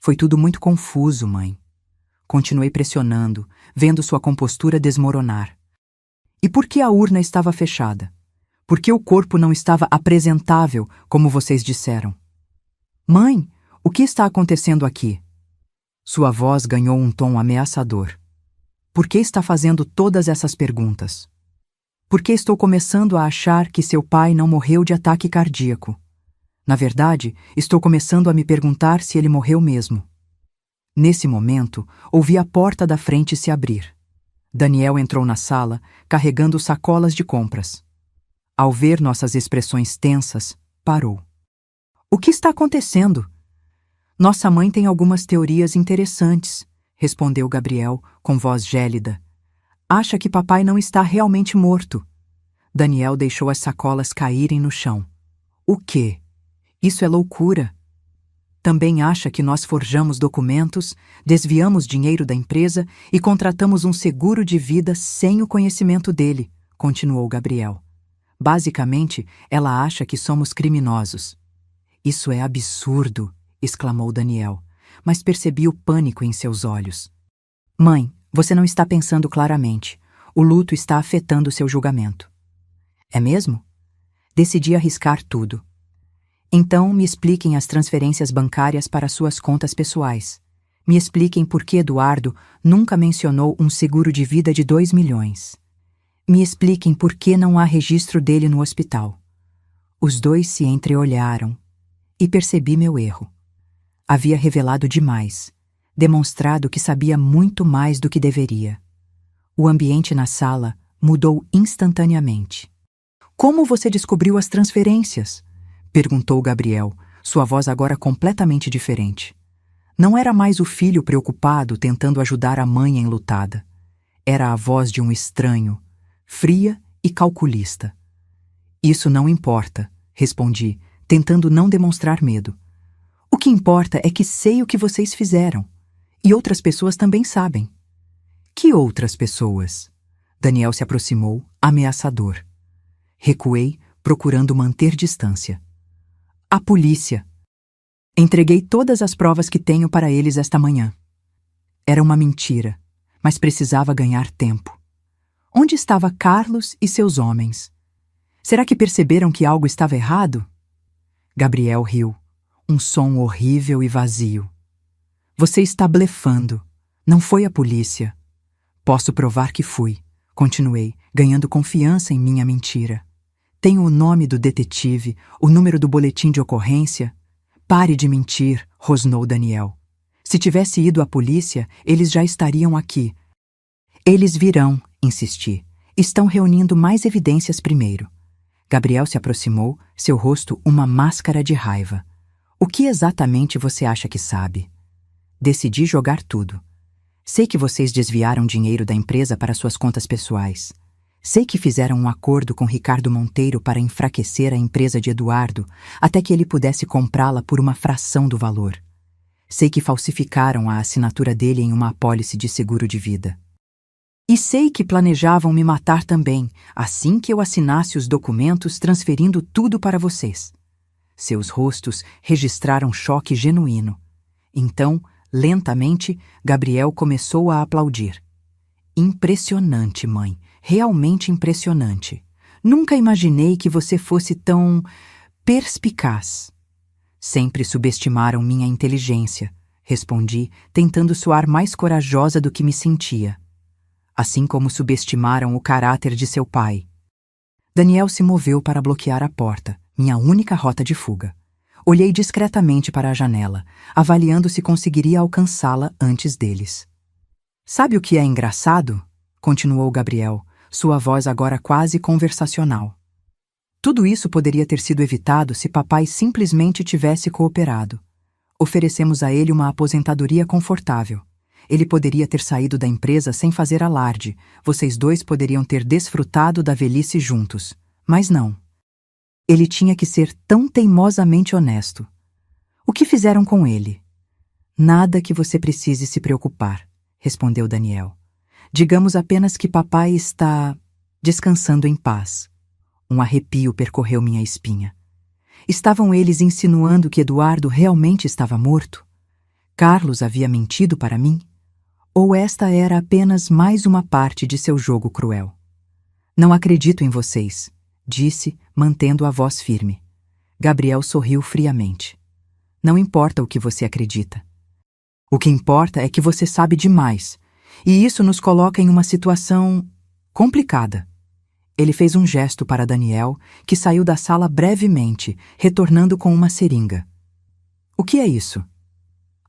Foi tudo muito confuso, mãe. Continuei pressionando, vendo sua compostura desmoronar. E por que a urna estava fechada? Por que o corpo não estava apresentável, como vocês disseram? Mãe, o que está acontecendo aqui? Sua voz ganhou um tom ameaçador. Por que está fazendo todas essas perguntas? Por que estou começando a achar que seu pai não morreu de ataque cardíaco? Na verdade, estou começando a me perguntar se ele morreu mesmo. Nesse momento, ouvi a porta da frente se abrir. Daniel entrou na sala, carregando sacolas de compras. Ao ver nossas expressões tensas, parou. O que está acontecendo? Nossa mãe tem algumas teorias interessantes, respondeu Gabriel, com voz gélida. Acha que papai não está realmente morto. Daniel deixou as sacolas caírem no chão. O quê? Isso é loucura. Também acha que nós forjamos documentos, desviamos dinheiro da empresa e contratamos um seguro de vida sem o conhecimento dele, continuou Gabriel. Basicamente, ela acha que somos criminosos. Isso é absurdo, exclamou Daniel, mas percebi o pânico em seus olhos. Mãe, você não está pensando claramente. O luto está afetando seu julgamento. É mesmo? Decidi arriscar tudo. Então, me expliquem as transferências bancárias para suas contas pessoais. Me expliquem por que Eduardo nunca mencionou um seguro de vida de 2 milhões. Me expliquem por que não há registro dele no hospital. Os dois se entreolharam e percebi meu erro. Havia revelado demais, demonstrado que sabia muito mais do que deveria. O ambiente na sala mudou instantaneamente. Como você descobriu as transferências? Perguntou Gabriel, sua voz agora completamente diferente. Não era mais o filho preocupado tentando ajudar a mãe enlutada. Era a voz de um estranho, fria e calculista. Isso não importa, respondi, tentando não demonstrar medo. O que importa é que sei o que vocês fizeram. E outras pessoas também sabem. Que outras pessoas? Daniel se aproximou, ameaçador. Recuei, procurando manter distância. A polícia. Entreguei todas as provas que tenho para eles esta manhã. Era uma mentira, mas precisava ganhar tempo. Onde estava Carlos e seus homens? Será que perceberam que algo estava errado? Gabriel riu, um som horrível e vazio. Você está blefando. Não foi a polícia. Posso provar que fui, continuei, ganhando confiança em minha mentira. Tenho o nome do detetive, o número do boletim de ocorrência. Pare de mentir, rosnou Daniel. Se tivesse ido à polícia, eles já estariam aqui. Eles virão, insisti. Estão reunindo mais evidências primeiro. Gabriel se aproximou, seu rosto uma máscara de raiva. O que exatamente você acha que sabe? Decidi jogar tudo. Sei que vocês desviaram dinheiro da empresa para suas contas pessoais. Sei que fizeram um acordo com Ricardo Monteiro para enfraquecer a empresa de Eduardo até que ele pudesse comprá-la por uma fração do valor. Sei que falsificaram a assinatura dele em uma apólice de seguro de vida. E sei que planejavam me matar também, assim que eu assinasse os documentos transferindo tudo para vocês. Seus rostos registraram choque genuíno. Então, lentamente, Gabriel começou a aplaudir. Impressionante, mãe. Realmente impressionante. Nunca imaginei que você fosse tão perspicaz. Sempre subestimaram minha inteligência, respondi, tentando soar mais corajosa do que me sentia. Assim como subestimaram o caráter de seu pai. Daniel se moveu para bloquear a porta, minha única rota de fuga. Olhei discretamente para a janela, avaliando se conseguiria alcançá-la antes deles. Sabe o que é engraçado? Continuou Gabriel, sua voz agora quase conversacional. Tudo isso poderia ter sido evitado se papai simplesmente tivesse cooperado. Oferecemos a ele uma aposentadoria confortável. Ele poderia ter saído da empresa sem fazer alarde. Vocês dois poderiam ter desfrutado da velhice juntos. Mas não. Ele tinha que ser tão teimosamente honesto. O que fizeram com ele? Nada que você precise se preocupar, respondeu Daniel. Digamos apenas que papai está descansando em paz. Um arrepio percorreu minha espinha. Estavam eles insinuando que Eduardo realmente estava morto? Carlos havia mentido para mim? Ou esta era apenas mais uma parte de seu jogo cruel? Não acredito em vocês, disse, mantendo a voz firme. Gabriel sorriu friamente. Não importa o que você acredita. O que importa é que você sabe demais, e isso nos coloca em uma situação complicada. Ele fez um gesto para Daniel, que saiu da sala brevemente, retornando com uma seringa. O que é isso?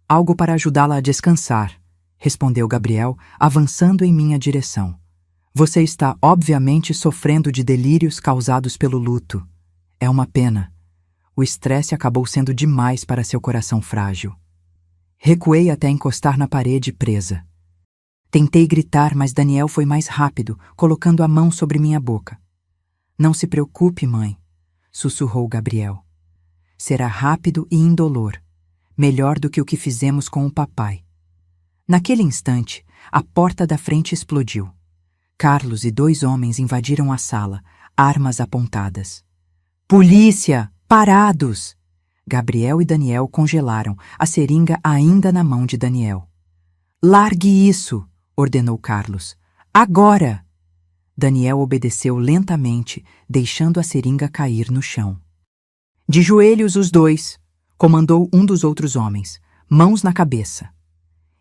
Algo para ajudá-la a descansar, respondeu Gabriel, avançando em minha direção. Você está obviamente sofrendo de delírios causados pelo luto. É uma pena. O estresse acabou sendo demais para seu coração frágil. Recuei até encostar na parede presa. Tentei gritar, mas Daniel foi mais rápido, colocando a mão sobre minha boca. Não se preocupe, mãe, sussurrou Gabriel. Será rápido e indolor, melhor do que o que fizemos com o papai. Naquele instante, a porta da frente explodiu. Carlos e 2 homens invadiram a sala, armas apontadas. Polícia! Parados! Gabriel e Daniel congelaram, a seringa ainda na mão de Daniel. Largue isso! Ordenou Carlos. Agora! Daniel obedeceu lentamente, deixando a seringa cair no chão. De joelhos os 2, comandou um dos outros homens, mãos na cabeça.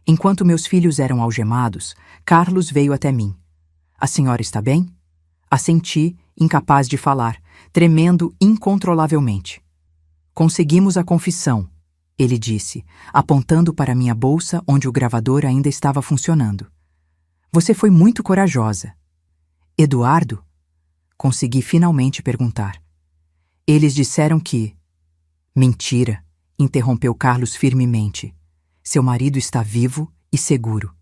Enquanto meus filhos eram algemados, Carlos veio até mim. A senhora está bem? Assenti, incapaz de falar, tremendo incontrolavelmente. Conseguimos a confissão, ele disse, apontando para minha bolsa onde o gravador ainda estava funcionando. Você foi muito corajosa. Eduardo? Consegui finalmente perguntar. Eles disseram que... Mentira, interrompeu Carlos firmemente. Seu marido está vivo e seguro.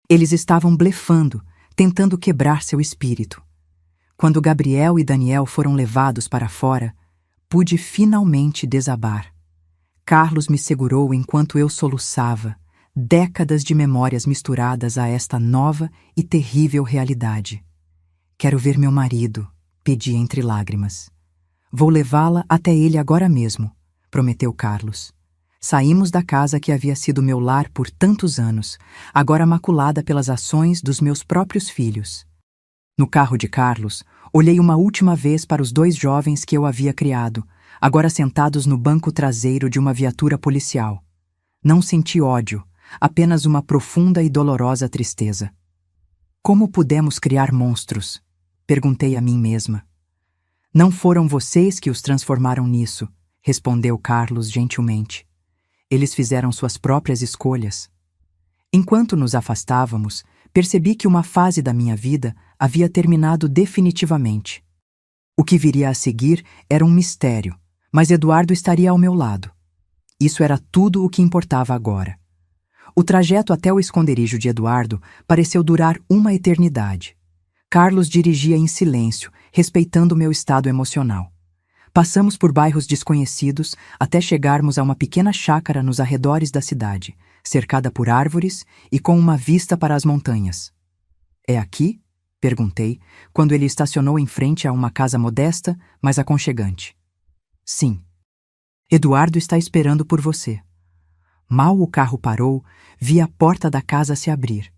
Eles estavam blefando, tentando quebrar seu espírito. Quando Gabriel e Daniel foram levados para fora, pude finalmente desabar. Carlos me segurou enquanto eu soluçava, décadas de memórias misturadas a esta nova e terrível realidade. Quero ver meu marido, pedi entre lágrimas. Vou levá-la até ele agora mesmo, prometeu Carlos. Saímos da casa que havia sido meu lar por tantos anos, agora maculada pelas ações dos meus próprios filhos. No carro de Carlos, olhei uma última vez para os 2 jovens que eu havia criado, agora sentados no banco traseiro de uma viatura policial. Não senti ódio, apenas uma profunda e dolorosa tristeza. Como pudemos criar monstros? Perguntei a mim mesma. Não foram vocês que os transformaram nisso, respondeu Carlos gentilmente. Eles fizeram suas próprias escolhas. Enquanto nos afastávamos, percebi que uma fase da minha vida havia terminado definitivamente. O que viria a seguir era um mistério, mas Eduardo estaria ao meu lado. Isso era tudo o que importava agora. O trajeto até o esconderijo de Eduardo pareceu durar uma eternidade. Carlos dirigia em silêncio, respeitando meu estado emocional. Passamos por bairros desconhecidos até chegarmos a uma pequena chácara nos arredores da cidade, cercada por árvores e com uma vista para as montanhas. "É aqui?" perguntei, quando ele estacionou em frente a uma casa modesta, mas aconchegante. "Sim. Eduardo está esperando por você." Mal o carro parou, vi a porta da casa se abrir.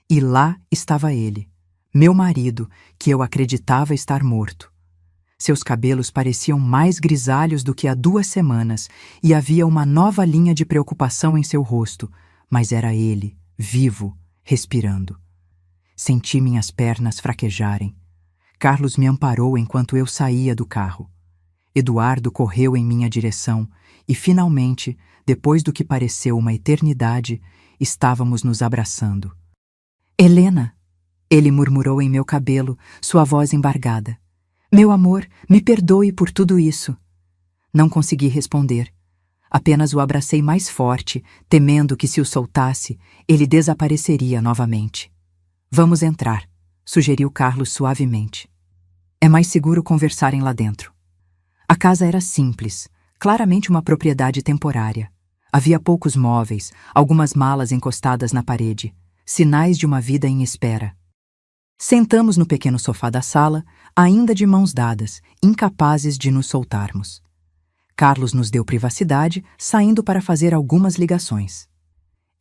E lá estava ele, meu marido, que eu acreditava estar morto. Seus cabelos pareciam mais grisalhos do que há 2 semanas e havia uma nova linha de preocupação em seu rosto, mas era ele, vivo, respirando. Senti minhas pernas fraquejarem. Carlos me amparou enquanto eu saía do carro. Eduardo correu em minha direção e, finalmente, depois do que pareceu uma eternidade, estávamos nos abraçando. "Helena!" Ele murmurou em meu cabelo, sua voz embargada. "Meu amor, me perdoe por tudo isso." Não consegui responder. Apenas o abracei mais forte, temendo que, se o soltasse, ele desapareceria novamente. "Vamos entrar", sugeriu Carlos suavemente. "É mais seguro conversarem lá dentro." A casa era simples, claramente uma propriedade temporária. Havia poucos móveis, algumas malas encostadas na parede, sinais de uma vida em espera. Sentamos no pequeno sofá da sala, ainda de mãos dadas, incapazes de nos soltarmos. Carlos nos deu privacidade, saindo para fazer algumas ligações.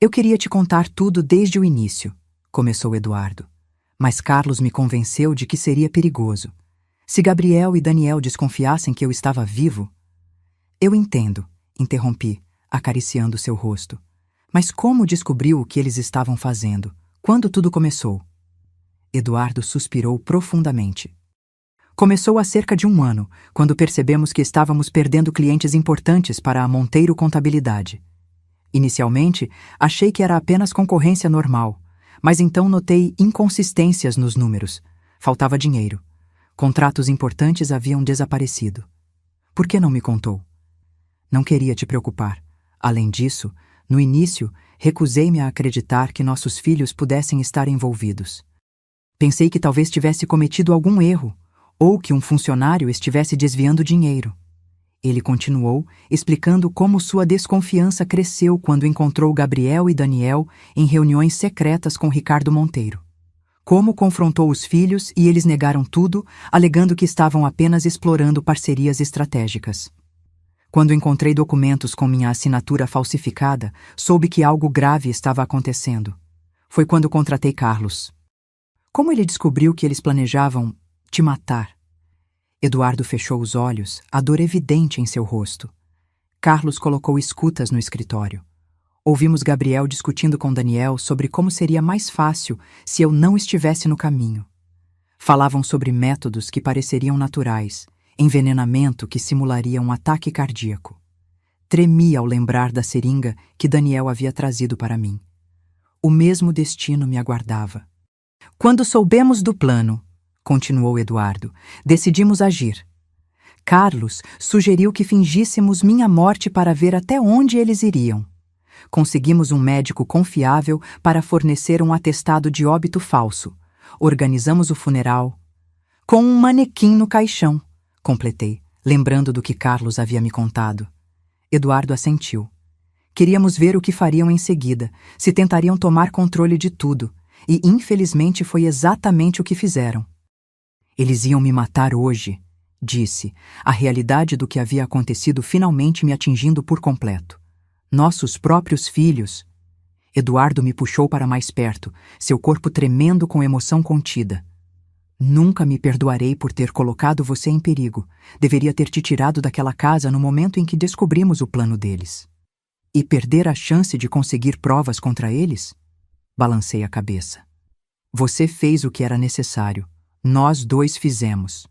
"Eu queria te contar tudo desde o início", começou Eduardo. Mas Carlos me convenceu de que seria perigoso. Se Gabriel e Daniel desconfiassem que eu estava vivo... "Eu entendo", interrompi, acariciando seu rosto. "Mas como descobriu o que eles estavam fazendo? Quando tudo começou?" Eduardo suspirou profundamente. "Começou há cerca de 1 ano, quando percebemos que estávamos perdendo clientes importantes para a Monteiro Contabilidade. Inicialmente, achei que era apenas concorrência normal, mas então notei inconsistências nos números. Faltava dinheiro. Contratos importantes haviam desaparecido. Por que não me contou?" "Não queria te preocupar. Além disso, no início, recusei-me a acreditar que nossos filhos pudessem estar envolvidos. Pensei que talvez tivesse cometido algum erro, ou que um funcionário estivesse desviando dinheiro." Ele continuou, explicando como sua desconfiança cresceu quando encontrou Gabriel e Daniel em reuniões secretas com Ricardo Monteiro. Como confrontou os filhos e eles negaram tudo, alegando que estavam apenas explorando parcerias estratégicas. Quando encontrei documentos com minha assinatura falsificada, soube que algo grave estava acontecendo. Foi quando contratei Carlos. "Como ele descobriu que eles planejavam te matar?" Eduardo fechou os olhos, a dor evidente em seu rosto. Carlos colocou escutas no escritório. Ouvimos Gabriel discutindo com Daniel sobre como seria mais fácil se eu não estivesse no caminho. Falavam sobre métodos que pareceriam naturais, envenenamento que simularia um ataque cardíaco. Tremi ao lembrar da seringa que Daniel havia trazido para mim. O mesmo destino me aguardava. "Quando soubemos do plano", continuou Eduardo, "decidimos agir. Carlos sugeriu que fingíssemos minha morte para ver até onde eles iriam. Conseguimos um médico confiável para fornecer um atestado de óbito falso. Organizamos o funeral. Com um manequim no caixão", completei, lembrando do que Carlos havia me contado. Eduardo assentiu. Queríamos ver o que fariam em seguida, se tentariam tomar controle de tudo, e infelizmente foi exatamente o que fizeram. "Eles iam me matar hoje", disse, a realidade do que havia acontecido finalmente me atingindo por completo. "Nossos próprios filhos." Eduardo me puxou para mais perto, seu corpo tremendo com emoção contida. "Nunca me perdoarei por ter colocado você em perigo. Deveria ter te tirado daquela casa no momento em que descobrimos o plano deles." "E perder a chance de conseguir provas contra eles?" Balancei a cabeça. "Você fez o que era necessário. Nós 2 fizemos."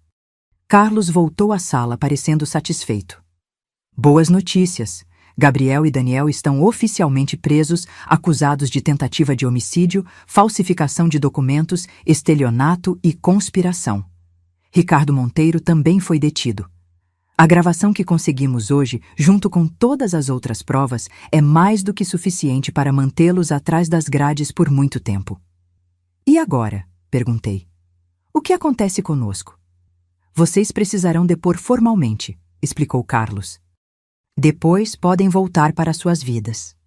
Carlos voltou à sala parecendo satisfeito. "Boas notícias. Gabriel e Daniel estão oficialmente presos, acusados de tentativa de homicídio, falsificação de documentos, estelionato e conspiração. Ricardo Monteiro também foi detido. A gravação que conseguimos hoje, junto com todas as outras provas, é mais do que suficiente para mantê-los atrás das grades por muito tempo. E agora? Perguntei. O que acontece conosco? Vocês precisarão depor formalmente, explicou Carlos. Depois podem voltar para suas vidas.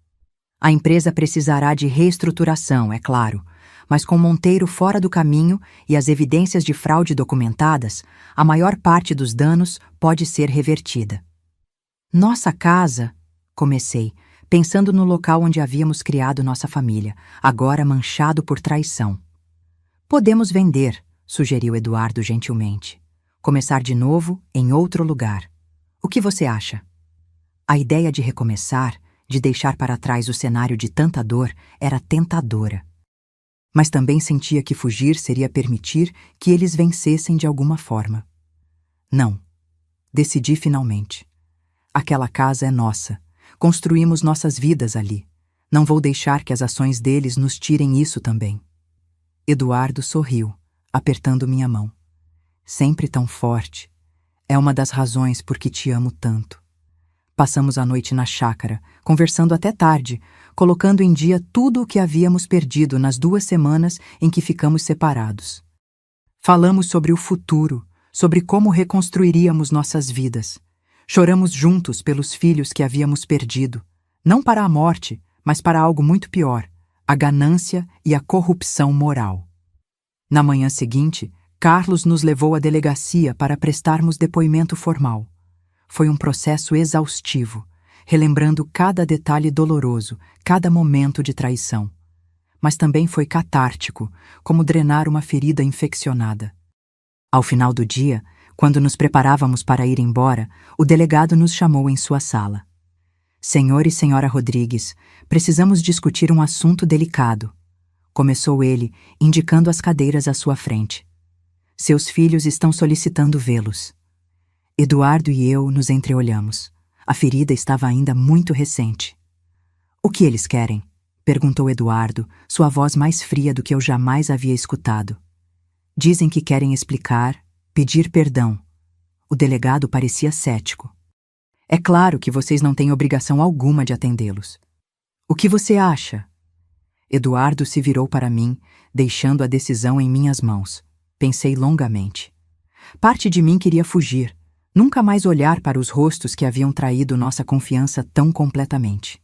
A empresa precisará de reestruturação, é claro, mas com Monteiro fora do caminho e as evidências de fraude documentadas, a maior parte dos danos pode ser revertida. Nossa casa, comecei, pensando no local onde havíamos criado nossa família, agora manchado por traição. Podemos vender, sugeriu Eduardo gentilmente. Começar de novo em outro lugar. O que você acha? A ideia de recomeçar, de deixar para trás o cenário de tanta dor, era tentadora. Mas também sentia que fugir seria permitir que eles vencessem de alguma forma. Não. Decidi finalmente. Aquela casa é nossa. Construímos nossas vidas ali. Não vou deixar que as ações deles nos tirem isso também. Eduardo sorriu, apertando minha mão. Sempre tão forte. É uma das razões por que te amo tanto. Passamos a noite na chácara, conversando até tarde, colocando em dia tudo o que havíamos perdido nas 2 semanas em que ficamos separados. Falamos sobre o futuro, sobre como reconstruiríamos nossas vidas. Choramos juntos pelos filhos que havíamos perdido, não para a morte, mas para algo muito pior, a ganância e a corrupção moral. Na manhã seguinte, Carlos nos levou à delegacia para prestarmos depoimento formal. Foi um processo exaustivo, relembrando cada detalhe doloroso, cada momento de traição. Mas também foi catártico, como drenar uma ferida infeccionada. Ao final do dia, quando nos preparávamos para ir embora, o delegado nos chamou em sua sala. Senhor e senhora Rodrigues, precisamos discutir um assunto delicado. Começou ele, indicando as cadeiras à sua frente. Seus filhos estão solicitando vê-los. Eduardo e eu nos entreolhamos. A ferida estava ainda muito recente. O que eles querem? Perguntou Eduardo, sua voz mais fria do que eu jamais havia escutado. Dizem que querem explicar, pedir perdão. O delegado parecia cético. É claro que vocês não têm obrigação alguma de atendê-los. O que você acha? Eduardo se virou para mim, deixando a decisão em minhas mãos. Pensei longamente. Parte de mim queria fugir, nunca mais olhar para os rostos que haviam traído nossa confiança tão completamente.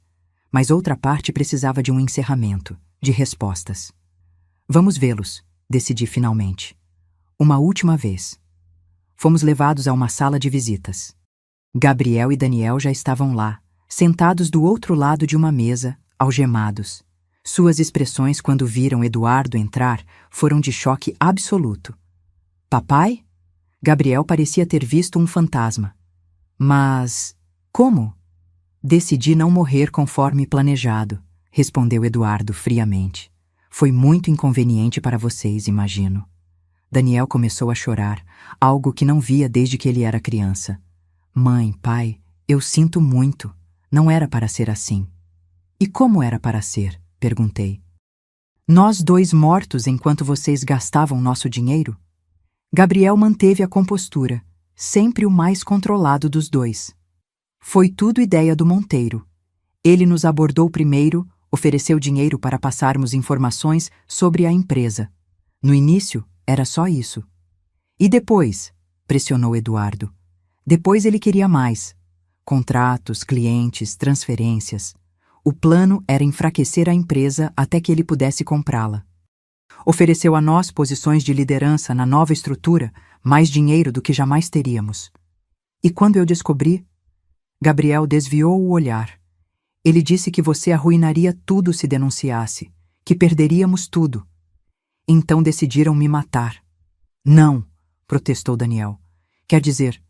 Mas outra parte precisava de um encerramento, de respostas. Vamos vê-los, decidi finalmente. Uma última vez. Fomos levados a uma sala de visitas. Gabriel e Daniel já estavam lá, sentados do outro lado de uma mesa, algemados. Suas expressões quando viram Eduardo entrar foram de choque absoluto. Papai? Gabriel parecia ter visto um fantasma. Mas... como? Decidi não morrer conforme planejado, respondeu Eduardo friamente. Foi muito inconveniente para vocês, imagino. Daniel começou a chorar, algo que não via desde que ele era criança. Mãe, pai, eu sinto muito. Não era para ser assim. E como era para ser? Perguntei. Nós 2 mortos enquanto vocês gastavam nosso dinheiro? Gabriel manteve a compostura, sempre o mais controlado dos 2. Foi tudo ideia do Monteiro. Ele nos abordou primeiro, ofereceu dinheiro para passarmos informações sobre a empresa. No início, era só isso. E depois? Pressionou Eduardo. Depois ele queria mais. Contratos, clientes, transferências. O plano era enfraquecer a empresa até que ele pudesse comprá-la. Ofereceu a nós posições de liderança na nova estrutura, mais dinheiro do que jamais teríamos. E quando eu descobri, Gabriel desviou o olhar. Ele disse que você arruinaria tudo se denunciasse, que perderíamos tudo. Então decidiram me matar. Não, protestou Daniel. Quer dizer,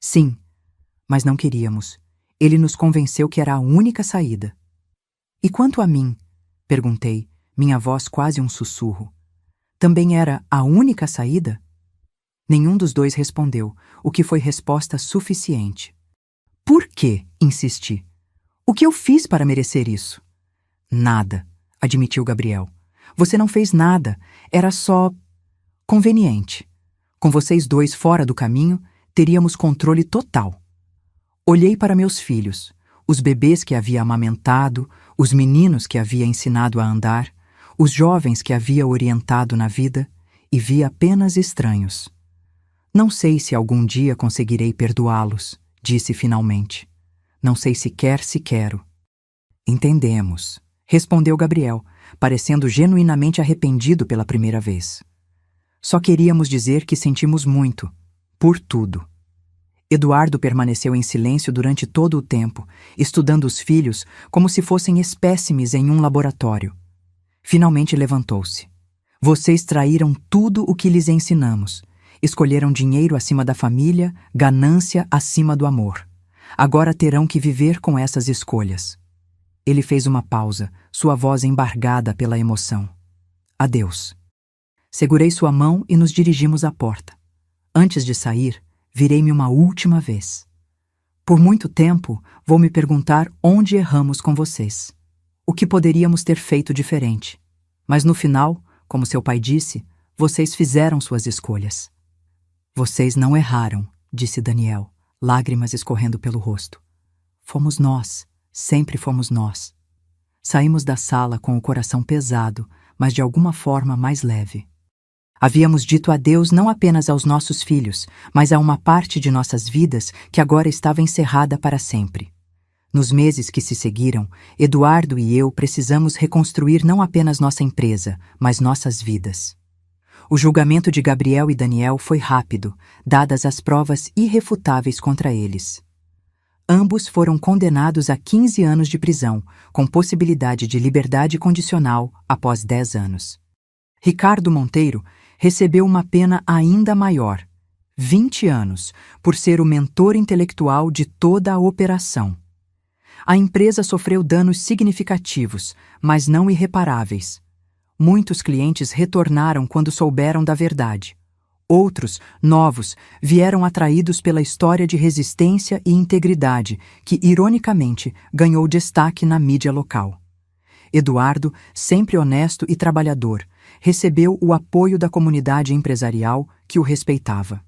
sim, mas não queríamos. Ele nos convenceu que era a única saída. E quanto a mim? Perguntei, minha voz quase um sussurro. Também era a única saída? Nenhum dos 2 respondeu, o que foi resposta suficiente. Por quê? Insisti. O que eu fiz para merecer isso? Nada, admitiu Gabriel. Você não fez nada, era só conveniente. Com vocês dois fora do caminho, teríamos controle total. Olhei para meus filhos, os bebês que havia amamentado, os meninos que havia ensinado a andar, os jovens que havia orientado na vida, e vi apenas estranhos. Não sei se algum dia conseguirei perdoá-los, disse finalmente. Não sei sequer se quero. Entendemos, respondeu Gabriel, parecendo genuinamente arrependido pela primeira vez. Só queríamos dizer que sentimos muito, por tudo. Eduardo permaneceu em silêncio durante todo o tempo, estudando os filhos como se fossem espécimes em um laboratório. Finalmente levantou-se. Vocês traíram tudo o que lhes ensinamos. Escolheram dinheiro acima da família, ganância acima do amor. Agora terão que viver com essas escolhas. Ele fez uma pausa, sua voz embargada pela emoção. Adeus. Segurei sua mão e nos dirigimos à porta. Antes de sair, virei-me uma última vez. Por muito tempo, vou me perguntar onde erramos com vocês. O que poderíamos ter feito diferente. Mas no final, como seu pai disse, vocês fizeram suas escolhas. Vocês não erraram, disse Daniel, lágrimas escorrendo pelo rosto. Fomos nós, sempre fomos nós. Saímos da sala com o coração pesado, mas de alguma forma mais leve. Havíamos dito adeus não apenas aos nossos filhos, mas a uma parte de nossas vidas que agora estava encerrada para sempre. Nos meses que se seguiram, Eduardo e eu precisamos reconstruir não apenas nossa empresa, mas nossas vidas. O julgamento de Gabriel e Daniel foi rápido, dadas as provas irrefutáveis contra eles. Ambos foram condenados a 15 anos de prisão, com possibilidade de liberdade condicional após 10 anos. Ricardo Monteiro recebeu uma pena ainda maior, 20 anos, por ser o mentor intelectual de toda a operação. A empresa sofreu danos significativos, mas não irreparáveis. Muitos clientes retornaram quando souberam da verdade. Outros, novos, vieram atraídos pela história de resistência e integridade que, ironicamente, ganhou destaque na mídia local. Eduardo, sempre honesto e trabalhador, recebeu o apoio da comunidade empresarial que o respeitava.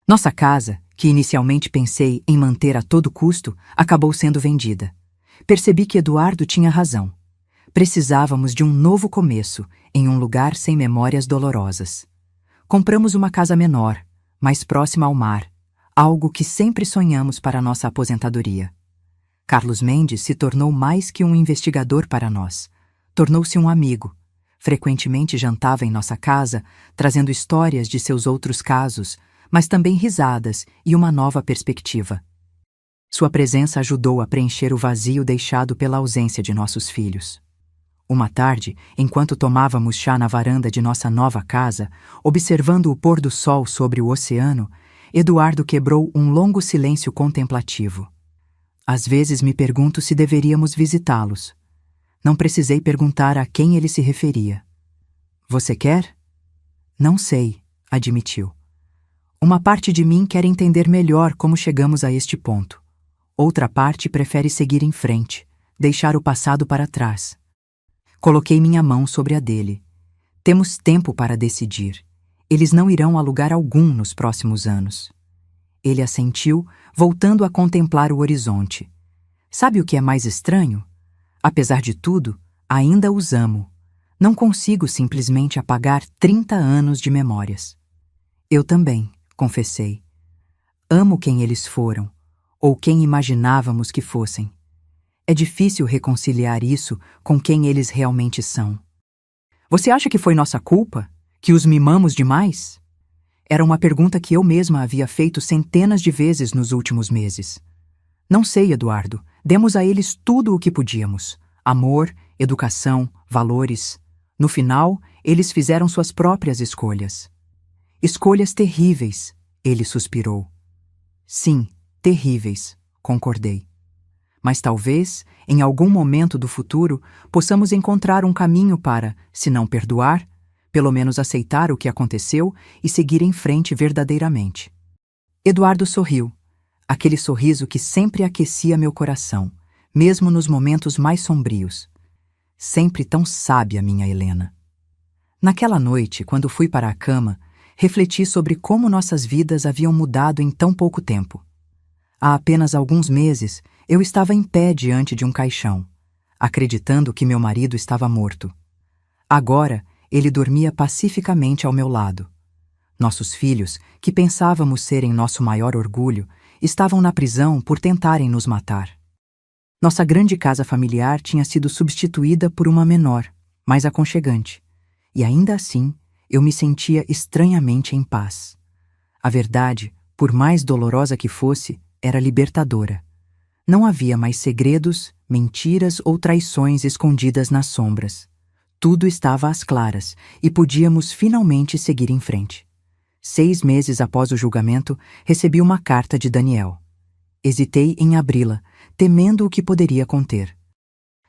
Nossa casa, que inicialmente pensei em manter a todo custo, acabou sendo vendida. Percebi que Eduardo tinha razão. Precisávamos de um novo começo, em um lugar sem memórias dolorosas. Compramos uma casa menor, mais próxima ao mar, algo que sempre sonhamos para nossa aposentadoria. Carlos Mendes se tornou mais que um investigador para nós. Tornou-se um amigo. Frequentemente jantava em nossa casa, trazendo histórias de seus outros casos, mas também risadas e uma nova perspectiva. Sua presença ajudou a preencher o vazio deixado pela ausência de nossos filhos. Uma tarde, enquanto tomávamos chá na varanda de nossa nova casa, observando o pôr do sol sobre o oceano, Eduardo quebrou um longo silêncio contemplativo. Às vezes me pergunto se deveríamos visitá-los. Não precisei perguntar a quem ele se referia. Você quer? Não sei, admitiu. Uma parte de mim quer entender melhor como chegamos a este ponto. Outra parte prefere seguir em frente, deixar o passado para trás. Coloquei minha mão sobre a dele. Temos tempo para decidir. Eles não irão a lugar algum nos próximos anos. Ele assentiu, voltando a contemplar o horizonte. Sabe o que é mais estranho? Apesar de tudo, ainda os amo. Não consigo simplesmente apagar 30 anos de memórias. Eu também, confessei. Amo quem eles foram, ou quem imaginávamos que fossem. É difícil reconciliar isso com quem eles realmente são. Você acha que foi nossa culpa? Que os mimamos demais? Era uma pergunta que eu mesma havia feito centenas de vezes nos últimos meses. Não sei, Eduardo. Demos a eles tudo o que podíamos. Amor, educação, valores. No final, eles fizeram suas próprias escolhas. Escolhas terríveis, ele suspirou. Sim, terríveis, concordei. Mas talvez, em algum momento do futuro, possamos encontrar um caminho para, se não perdoar, pelo menos aceitar o que aconteceu e seguir em frente verdadeiramente. Eduardo sorriu, aquele sorriso que sempre aquecia meu coração, mesmo nos momentos mais sombrios. Sempre tão sábia, minha Helena. Naquela noite, quando fui para a cama, refleti sobre como nossas vidas haviam mudado em tão pouco tempo. Há apenas alguns meses, eu estava em pé diante de um caixão, acreditando que meu marido estava morto. Agora, ele dormia pacificamente ao meu lado. Nossos filhos, que pensávamos serem nosso maior orgulho, estavam na prisão por tentarem nos matar. Nossa grande casa familiar tinha sido substituída por uma menor, mais aconchegante, e ainda assim eu me sentia estranhamente em paz. A verdade, por mais dolorosa que fosse, era libertadora. Não havia mais segredos, mentiras ou traições escondidas nas sombras. Tudo estava às claras e podíamos finalmente seguir em frente. 6 meses após o julgamento, recebi uma carta de Daniel. Hesitei em abri-la, temendo o que poderia conter.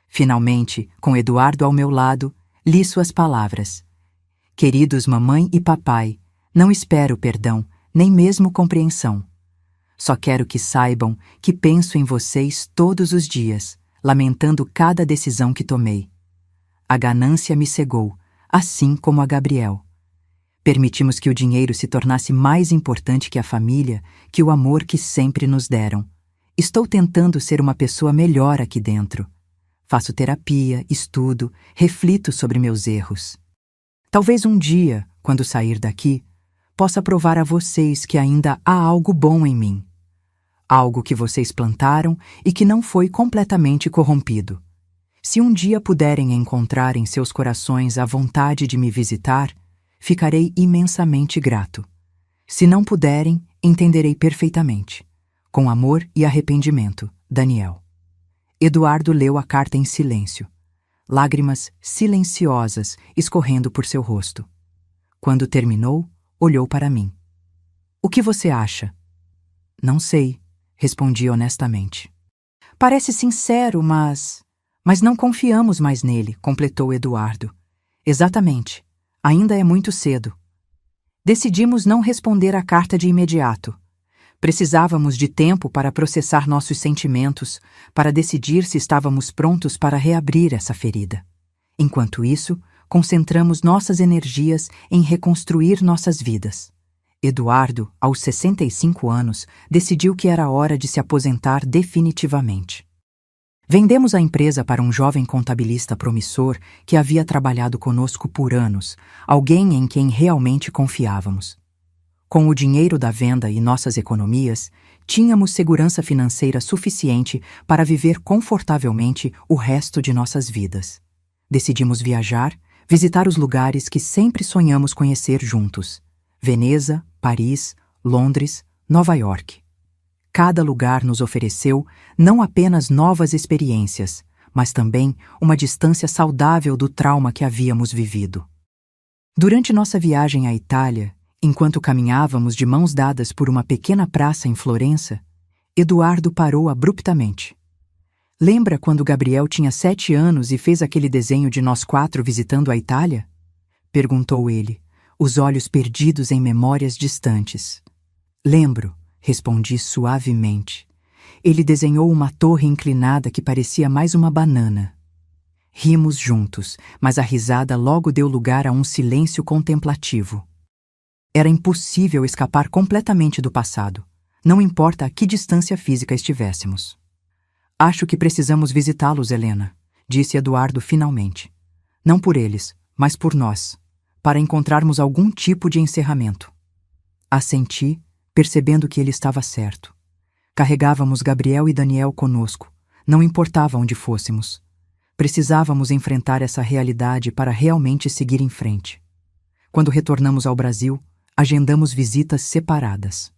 Finalmente, com Eduardo ao meu lado, li suas palavras. Queridos mamãe e papai, não espero perdão, nem mesmo compreensão. Só quero que saibam que penso em vocês todos os dias, lamentando cada decisão que tomei. A ganância me cegou, assim como a Gabriel. Permitimos que o dinheiro se tornasse mais importante que a família, que o amor que sempre nos deram. Estou tentando ser uma pessoa melhor aqui dentro. Faço terapia, estudo, reflito sobre meus erros. Talvez um dia, quando sair daqui, possa provar a vocês que ainda há algo bom em mim. Algo que vocês plantaram e que não foi completamente corrompido. Se um dia puderem encontrar em seus corações a vontade de me visitar, ficarei imensamente grato. Se não puderem, entenderei perfeitamente. Com amor e arrependimento, Daniel. Eduardo leu a carta em silêncio, lágrimas silenciosas escorrendo por seu rosto. Quando terminou, olhou para mim. O que você acha? Não sei, respondi honestamente. Parece sincero, mas não confiamos mais nele, completou Eduardo. Exatamente. Ainda é muito cedo. Decidimos não responder à carta de imediato. Precisávamos de tempo para processar nossos sentimentos, para decidir se estávamos prontos para reabrir essa ferida. Enquanto isso, concentramos nossas energias em reconstruir nossas vidas. Eduardo, aos 65 anos, decidiu que era hora de se aposentar definitivamente. Vendemos a empresa para um jovem contabilista promissor que havia trabalhado conosco por anos, alguém em quem realmente confiávamos. Com o dinheiro da venda e nossas economias, tínhamos segurança financeira suficiente para viver confortavelmente o resto de nossas vidas. Decidimos viajar, visitar os lugares que sempre sonhamos conhecer juntos: Veneza, Paris, Londres, Nova York. Cada lugar nos ofereceu não apenas novas experiências, mas também uma distância saudável do trauma que havíamos vivido. Durante nossa viagem à Itália, enquanto caminhávamos de mãos dadas por uma pequena praça em Florença, Eduardo parou abruptamente. Lembra quando Gabriel tinha 7 anos e fez aquele desenho de nós 4 visitando a Itália? Perguntou ele, os olhos perdidos em memórias distantes. Lembro, respondi suavemente. Ele desenhou uma torre inclinada que parecia mais uma banana. Rimos juntos, mas a risada logo deu lugar a um silêncio contemplativo. Era impossível escapar completamente do passado, não importa a que distância física estivéssemos. Acho que precisamos visitá-los, Helena, disse Eduardo finalmente. Não por eles, mas por nós, para encontrarmos algum tipo de encerramento. Assenti, percebendo que ele estava certo. Carregávamos Gabriel e Daniel conosco, não importava onde fôssemos. Precisávamos enfrentar essa realidade para realmente seguir em frente. Quando retornamos ao Brasil, agendamos visitas separadas.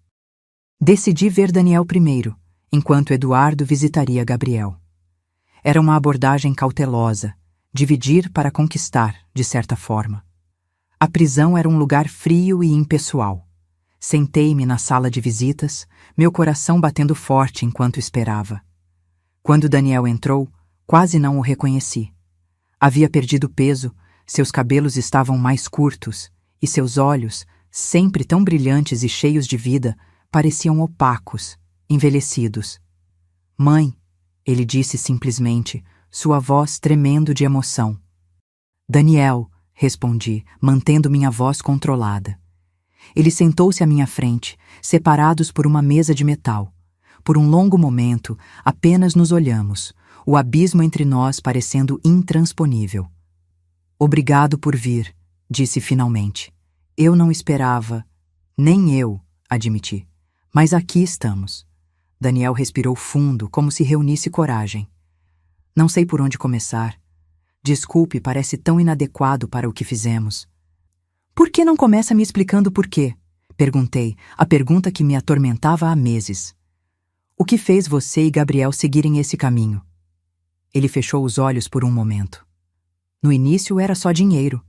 Decidi ver Daniel primeiro, enquanto Eduardo visitaria Gabriel. Era uma abordagem cautelosa, dividir para conquistar, de certa forma. A prisão era um lugar frio e impessoal. Sentei-me na sala de visitas, meu coração batendo forte enquanto esperava. Quando Daniel entrou, quase não o reconheci. Havia perdido peso, seus cabelos estavam mais curtos, e seus olhos, sempre tão brilhantes e cheios de vida, pareciam opacos, envelhecidos. Mãe, ele disse simplesmente, sua voz tremendo de emoção. Daniel, respondi, mantendo minha voz controlada. Ele sentou-se à minha frente, separados por uma mesa de metal. Por um longo momento, apenas nos olhamos, o abismo entre nós parecendo intransponível. Obrigado por vir, disse finalmente. Eu não esperava. Nem eu, admiti. Mas aqui estamos. Daniel respirou fundo, como se reunisse coragem. Não sei por onde começar. Desculpe, parece tão inadequado para o que fizemos. Por que não começa me explicando por quê? Perguntei, a pergunta que me atormentava há meses. O que fez você e Gabriel seguirem esse caminho? Ele fechou os olhos por um momento. No início era só dinheiro.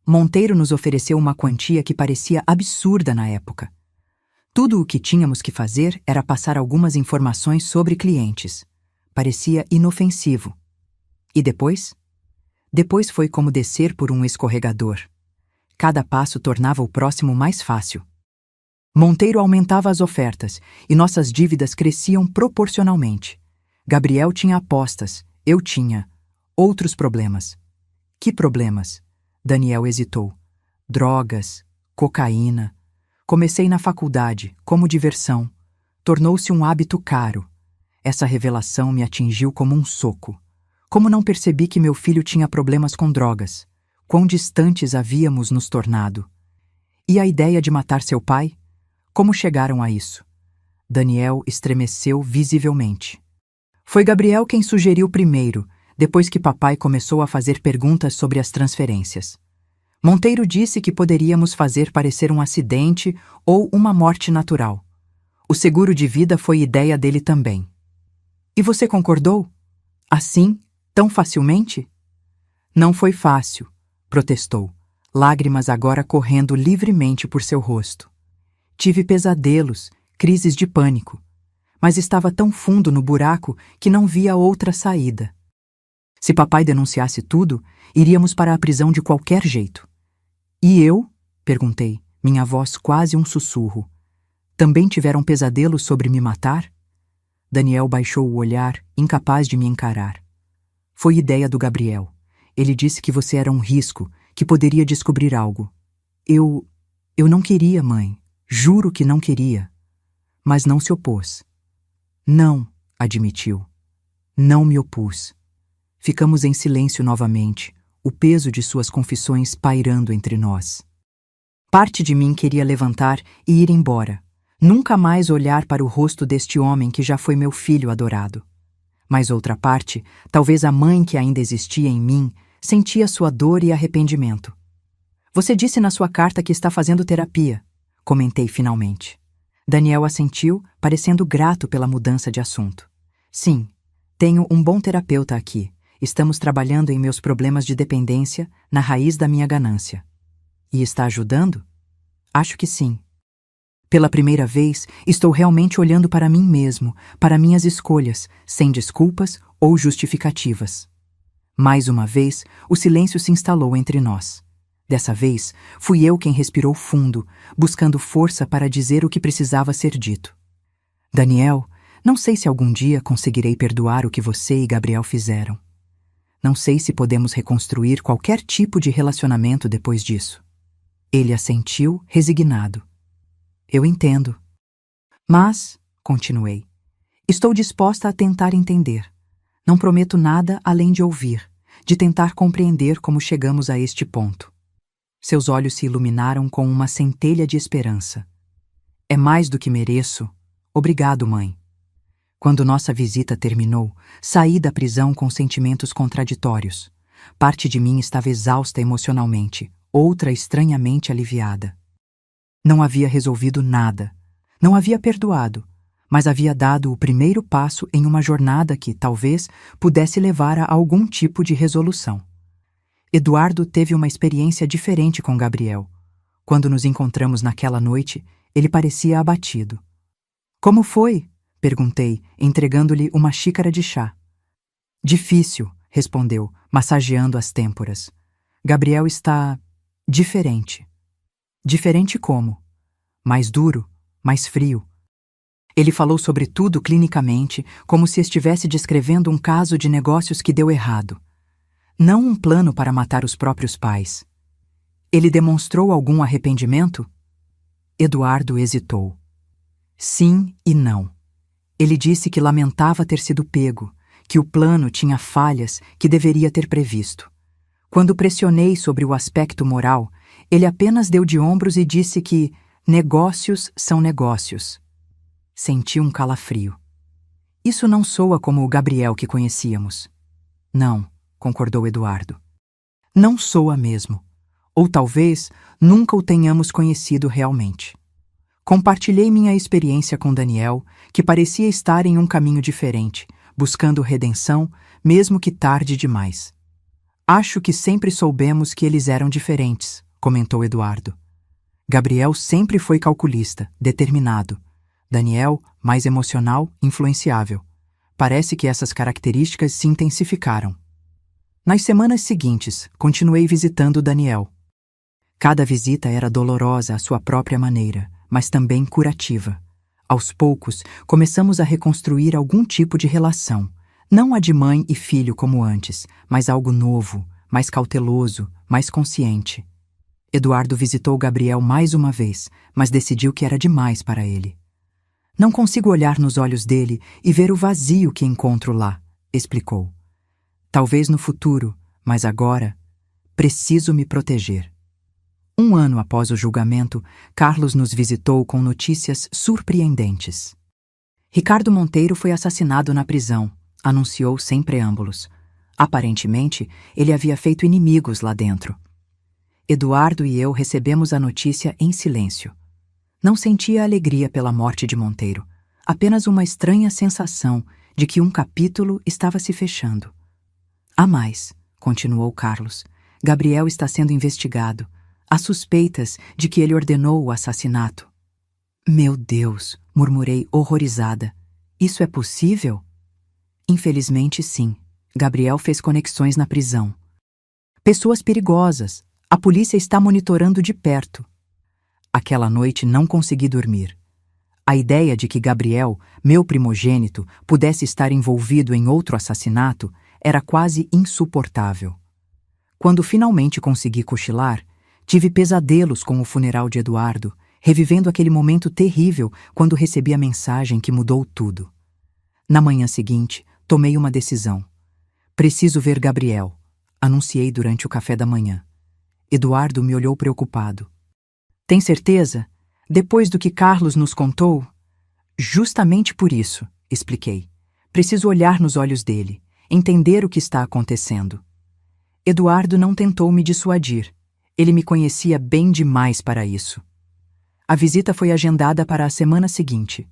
Monteiro nos ofereceu uma quantia que parecia absurda na época. Tudo o que tínhamos que fazer era passar algumas informações sobre clientes. Parecia inofensivo. E depois? Depois foi como descer por um escorregador. Cada passo tornava o próximo mais fácil. Monteiro aumentava as ofertas e nossas dívidas cresciam proporcionalmente. Gabriel tinha apostas, eu tinha outros problemas. Que problemas? Daniel hesitou. Drogas, cocaína. Comecei na faculdade, como diversão. Tornou-se um hábito caro. Essa revelação me atingiu como um soco. Como não percebi que meu filho tinha problemas com drogas? Quão distantes havíamos nos tornado? E a ideia de matar seu pai? Como chegaram a isso? Daniel estremeceu visivelmente. Foi Gabriel quem sugeriu primeiro, depois que papai começou a fazer perguntas sobre as transferências. Monteiro disse que poderíamos fazer parecer um acidente ou uma morte natural. O seguro de vida foi ideia dele também. E você concordou? Assim, tão facilmente? Não foi fácil, protestou, lágrimas agora correndo livremente por seu rosto. Tive pesadelos, crises de pânico, mas estava tão fundo no buraco que não via outra saída. Se papai denunciasse tudo, iríamos para a prisão de qualquer jeito. E eu? Perguntei, minha voz quase um sussurro. Também tiveram pesadelos sobre me matar? Daniel baixou o olhar, incapaz de me encarar. Foi ideia do Gabriel. Ele disse que você era um risco, que poderia descobrir algo. Eu não queria, mãe. Juro que não queria. Mas não se opôs. Não, admitiu. Não me opus. Ficamos em silêncio novamente, o peso de suas confissões pairando entre nós. Parte de mim queria levantar e ir embora, nunca mais olhar para o rosto deste homem que já foi meu filho adorado. Mas outra parte, talvez a mãe que ainda existia em mim, sentia sua dor e arrependimento. Você disse na sua carta que está fazendo terapia, comentei finalmente. Daniel assentiu, parecendo grato pela mudança de assunto. Sim, tenho um bom terapeuta aqui. Estamos trabalhando em meus problemas de dependência, na raiz da minha ganância. E está ajudando? Acho que sim. Pela primeira vez, estou realmente olhando para mim mesmo, para minhas escolhas, sem desculpas ou justificativas. Mais uma vez, o silêncio se instalou entre nós. Dessa vez, fui eu quem respirou fundo, buscando força para dizer o que precisava ser dito. Daniel, não sei se algum dia conseguirei perdoar o que você e Gabriel fizeram. Não sei se podemos reconstruir qualquer tipo de relacionamento depois disso. Ele assentiu, resignado. Eu entendo. Mas, continuei, estou disposta a tentar entender. Não prometo nada além de ouvir, de tentar compreender como chegamos a este ponto. Seus olhos se iluminaram com uma centelha de esperança. É mais do que mereço. Obrigado, mãe. Quando nossa visita terminou, saí da prisão com sentimentos contraditórios. Parte de mim estava exausta emocionalmente, outra estranhamente aliviada. Não havia resolvido nada. Não havia perdoado, mas havia dado o primeiro passo em uma jornada que, talvez, pudesse levar a algum tipo de resolução. Eduardo teve uma experiência diferente com Gabriel. Quando nos encontramos naquela noite, ele parecia abatido. Como foi? Perguntei, entregando-lhe uma xícara de chá. Difícil, respondeu, massageando as têmporas. Gabriel está diferente. Diferente como? Mais duro, mais frio. Ele falou sobre tudo clinicamente, como se estivesse descrevendo um caso de negócios que deu errado. Não um plano para matar os próprios pais. Ele demonstrou algum arrependimento? Eduardo hesitou. Sim e não. Ele disse que lamentava ter sido pego, que o plano tinha falhas que deveria ter previsto. Quando pressionei sobre o aspecto moral, ele apenas deu de ombros e disse que negócios são negócios. Senti um calafrio. Isso não soa como o Gabriel que conhecíamos. Não, concordou Eduardo. Não soa mesmo. Ou talvez nunca o tenhamos conhecido realmente. Compartilhei minha experiência com Daniel, que parecia estar em um caminho diferente, buscando redenção, mesmo que tarde demais. Acho que sempre soubemos que eles eram diferentes, comentou Eduardo. Gabriel sempre foi calculista, determinado. Daniel, mais emocional, influenciável. Parece que essas características se intensificaram. Nas semanas seguintes, continuei visitando Daniel. Cada visita era dolorosa à sua própria maneira, mas também curativa. Aos poucos, começamos a reconstruir algum tipo de relação, não a de mãe e filho como antes, mas algo novo, mais cauteloso, mais consciente. Eduardo visitou Gabriel mais uma vez, mas decidiu que era demais para ele. Não consigo olhar nos olhos dele e ver o vazio que encontro lá, explicou. Talvez no futuro, mas agora, preciso me proteger. 1 ano após o julgamento, Carlos nos visitou com notícias surpreendentes. Ricardo Monteiro foi assassinado na prisão, anunciou sem preâmbulos. Aparentemente, ele havia feito inimigos lá dentro. Eduardo e eu recebemos a notícia em silêncio. Não sentia alegria pela morte de Monteiro, apenas uma estranha sensação de que um capítulo estava se fechando. Há mais, continuou Carlos. Gabriel está sendo investigado. Há suspeitas de que ele ordenou o assassinato. Meu Deus, murmurei horrorizada. Isso é possível? Infelizmente, sim. Gabriel fez conexões na prisão. Pessoas perigosas. A polícia está monitorando de perto. Aquela noite não consegui dormir. A ideia de que Gabriel, meu primogênito, pudesse estar envolvido em outro assassinato era quase insuportável. Quando finalmente consegui cochilar, tive pesadelos com o funeral de Eduardo, revivendo aquele momento terrível quando recebi a mensagem que mudou tudo. Na manhã seguinte, tomei uma decisão. Preciso ver Gabriel, anunciei durante o café da manhã. Eduardo me olhou preocupado. Tem certeza? Depois do que Carlos nos contou? Justamente por isso, expliquei. Preciso olhar nos olhos dele, entender o que está acontecendo. Eduardo não tentou me dissuadir. Ele me conhecia bem demais para isso. A visita foi agendada para a semana seguinte.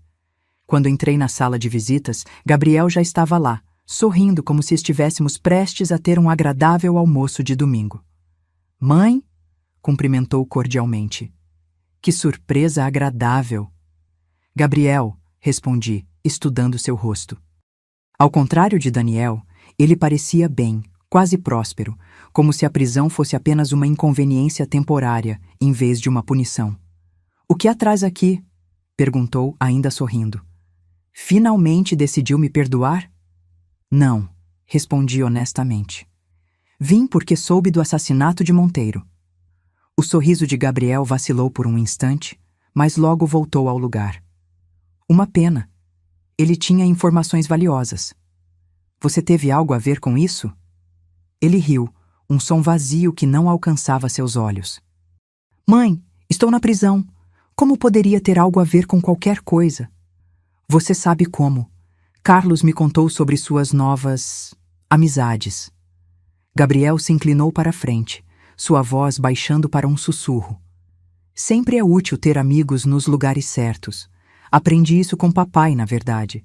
Quando entrei na sala de visitas, Gabriel já estava lá, sorrindo como se estivéssemos prestes a ter um agradável almoço de domingo. Mãe? Cumprimentou cordialmente. Que surpresa agradável! Gabriel, respondi, estudando seu rosto. Ao contrário de Daniel, ele parecia bem, quase próspero, como se a prisão fosse apenas uma inconveniência temporária, em vez de uma punição. O que há atrás aqui? Perguntou, ainda sorrindo. Finalmente decidiu me perdoar? Não, respondi honestamente. Vim porque soube do assassinato de Monteiro. O sorriso de Gabriel vacilou por um instante, mas logo voltou ao lugar. Uma pena. Ele tinha informações valiosas. Você teve algo a ver com isso? Ele riu, um som vazio que não alcançava seus olhos. Mãe, estou na prisão. Como poderia ter algo a ver com qualquer coisa? Você sabe como. Carlos me contou sobre suas novas amizades. Gabriel se inclinou para a frente, sua voz baixando para um sussurro. Sempre é útil ter amigos nos lugares certos. Aprendi isso com papai, na verdade.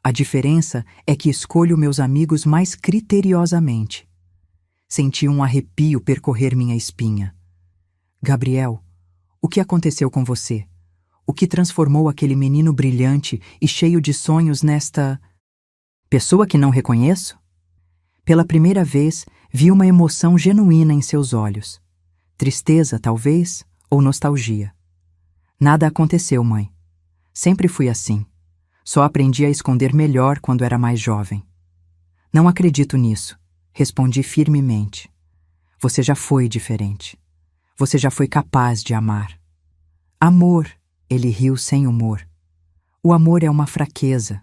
A diferença é que escolho meus amigos mais criteriosamente. Senti um arrepio percorrer minha espinha. Gabriel, o que aconteceu com você? O que transformou aquele menino brilhante e cheio de sonhos nesta pessoa que não reconheço? Pela primeira vez, vi uma emoção genuína em seus olhos. Tristeza, talvez, ou nostalgia. Nada aconteceu, mãe. Sempre fui assim. Só aprendi a esconder melhor quando era mais jovem. Não acredito nisso, respondi firmemente. Você já foi diferente. Você já foi capaz de amar. Amor, Ele riu sem humor. O amor é uma fraqueza.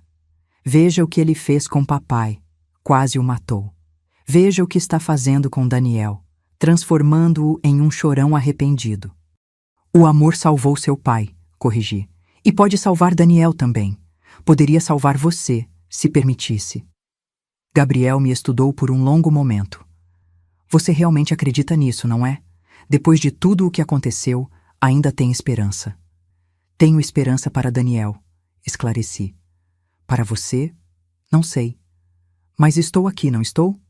Veja o que ele fez com papai. Quase o matou. Veja o que está fazendo com Daniel, transformando-o em um chorão arrependido. O amor salvou seu pai, corrigi. E pode salvar Daniel também. Poderia salvar você, se permitisse. Gabriel me estudou por um longo momento. Você realmente acredita nisso, não é? Depois de tudo o que aconteceu, ainda tem esperança. Tenho esperança para Daniel, esclareci. Para você? Não sei. Mas estou aqui, não estou?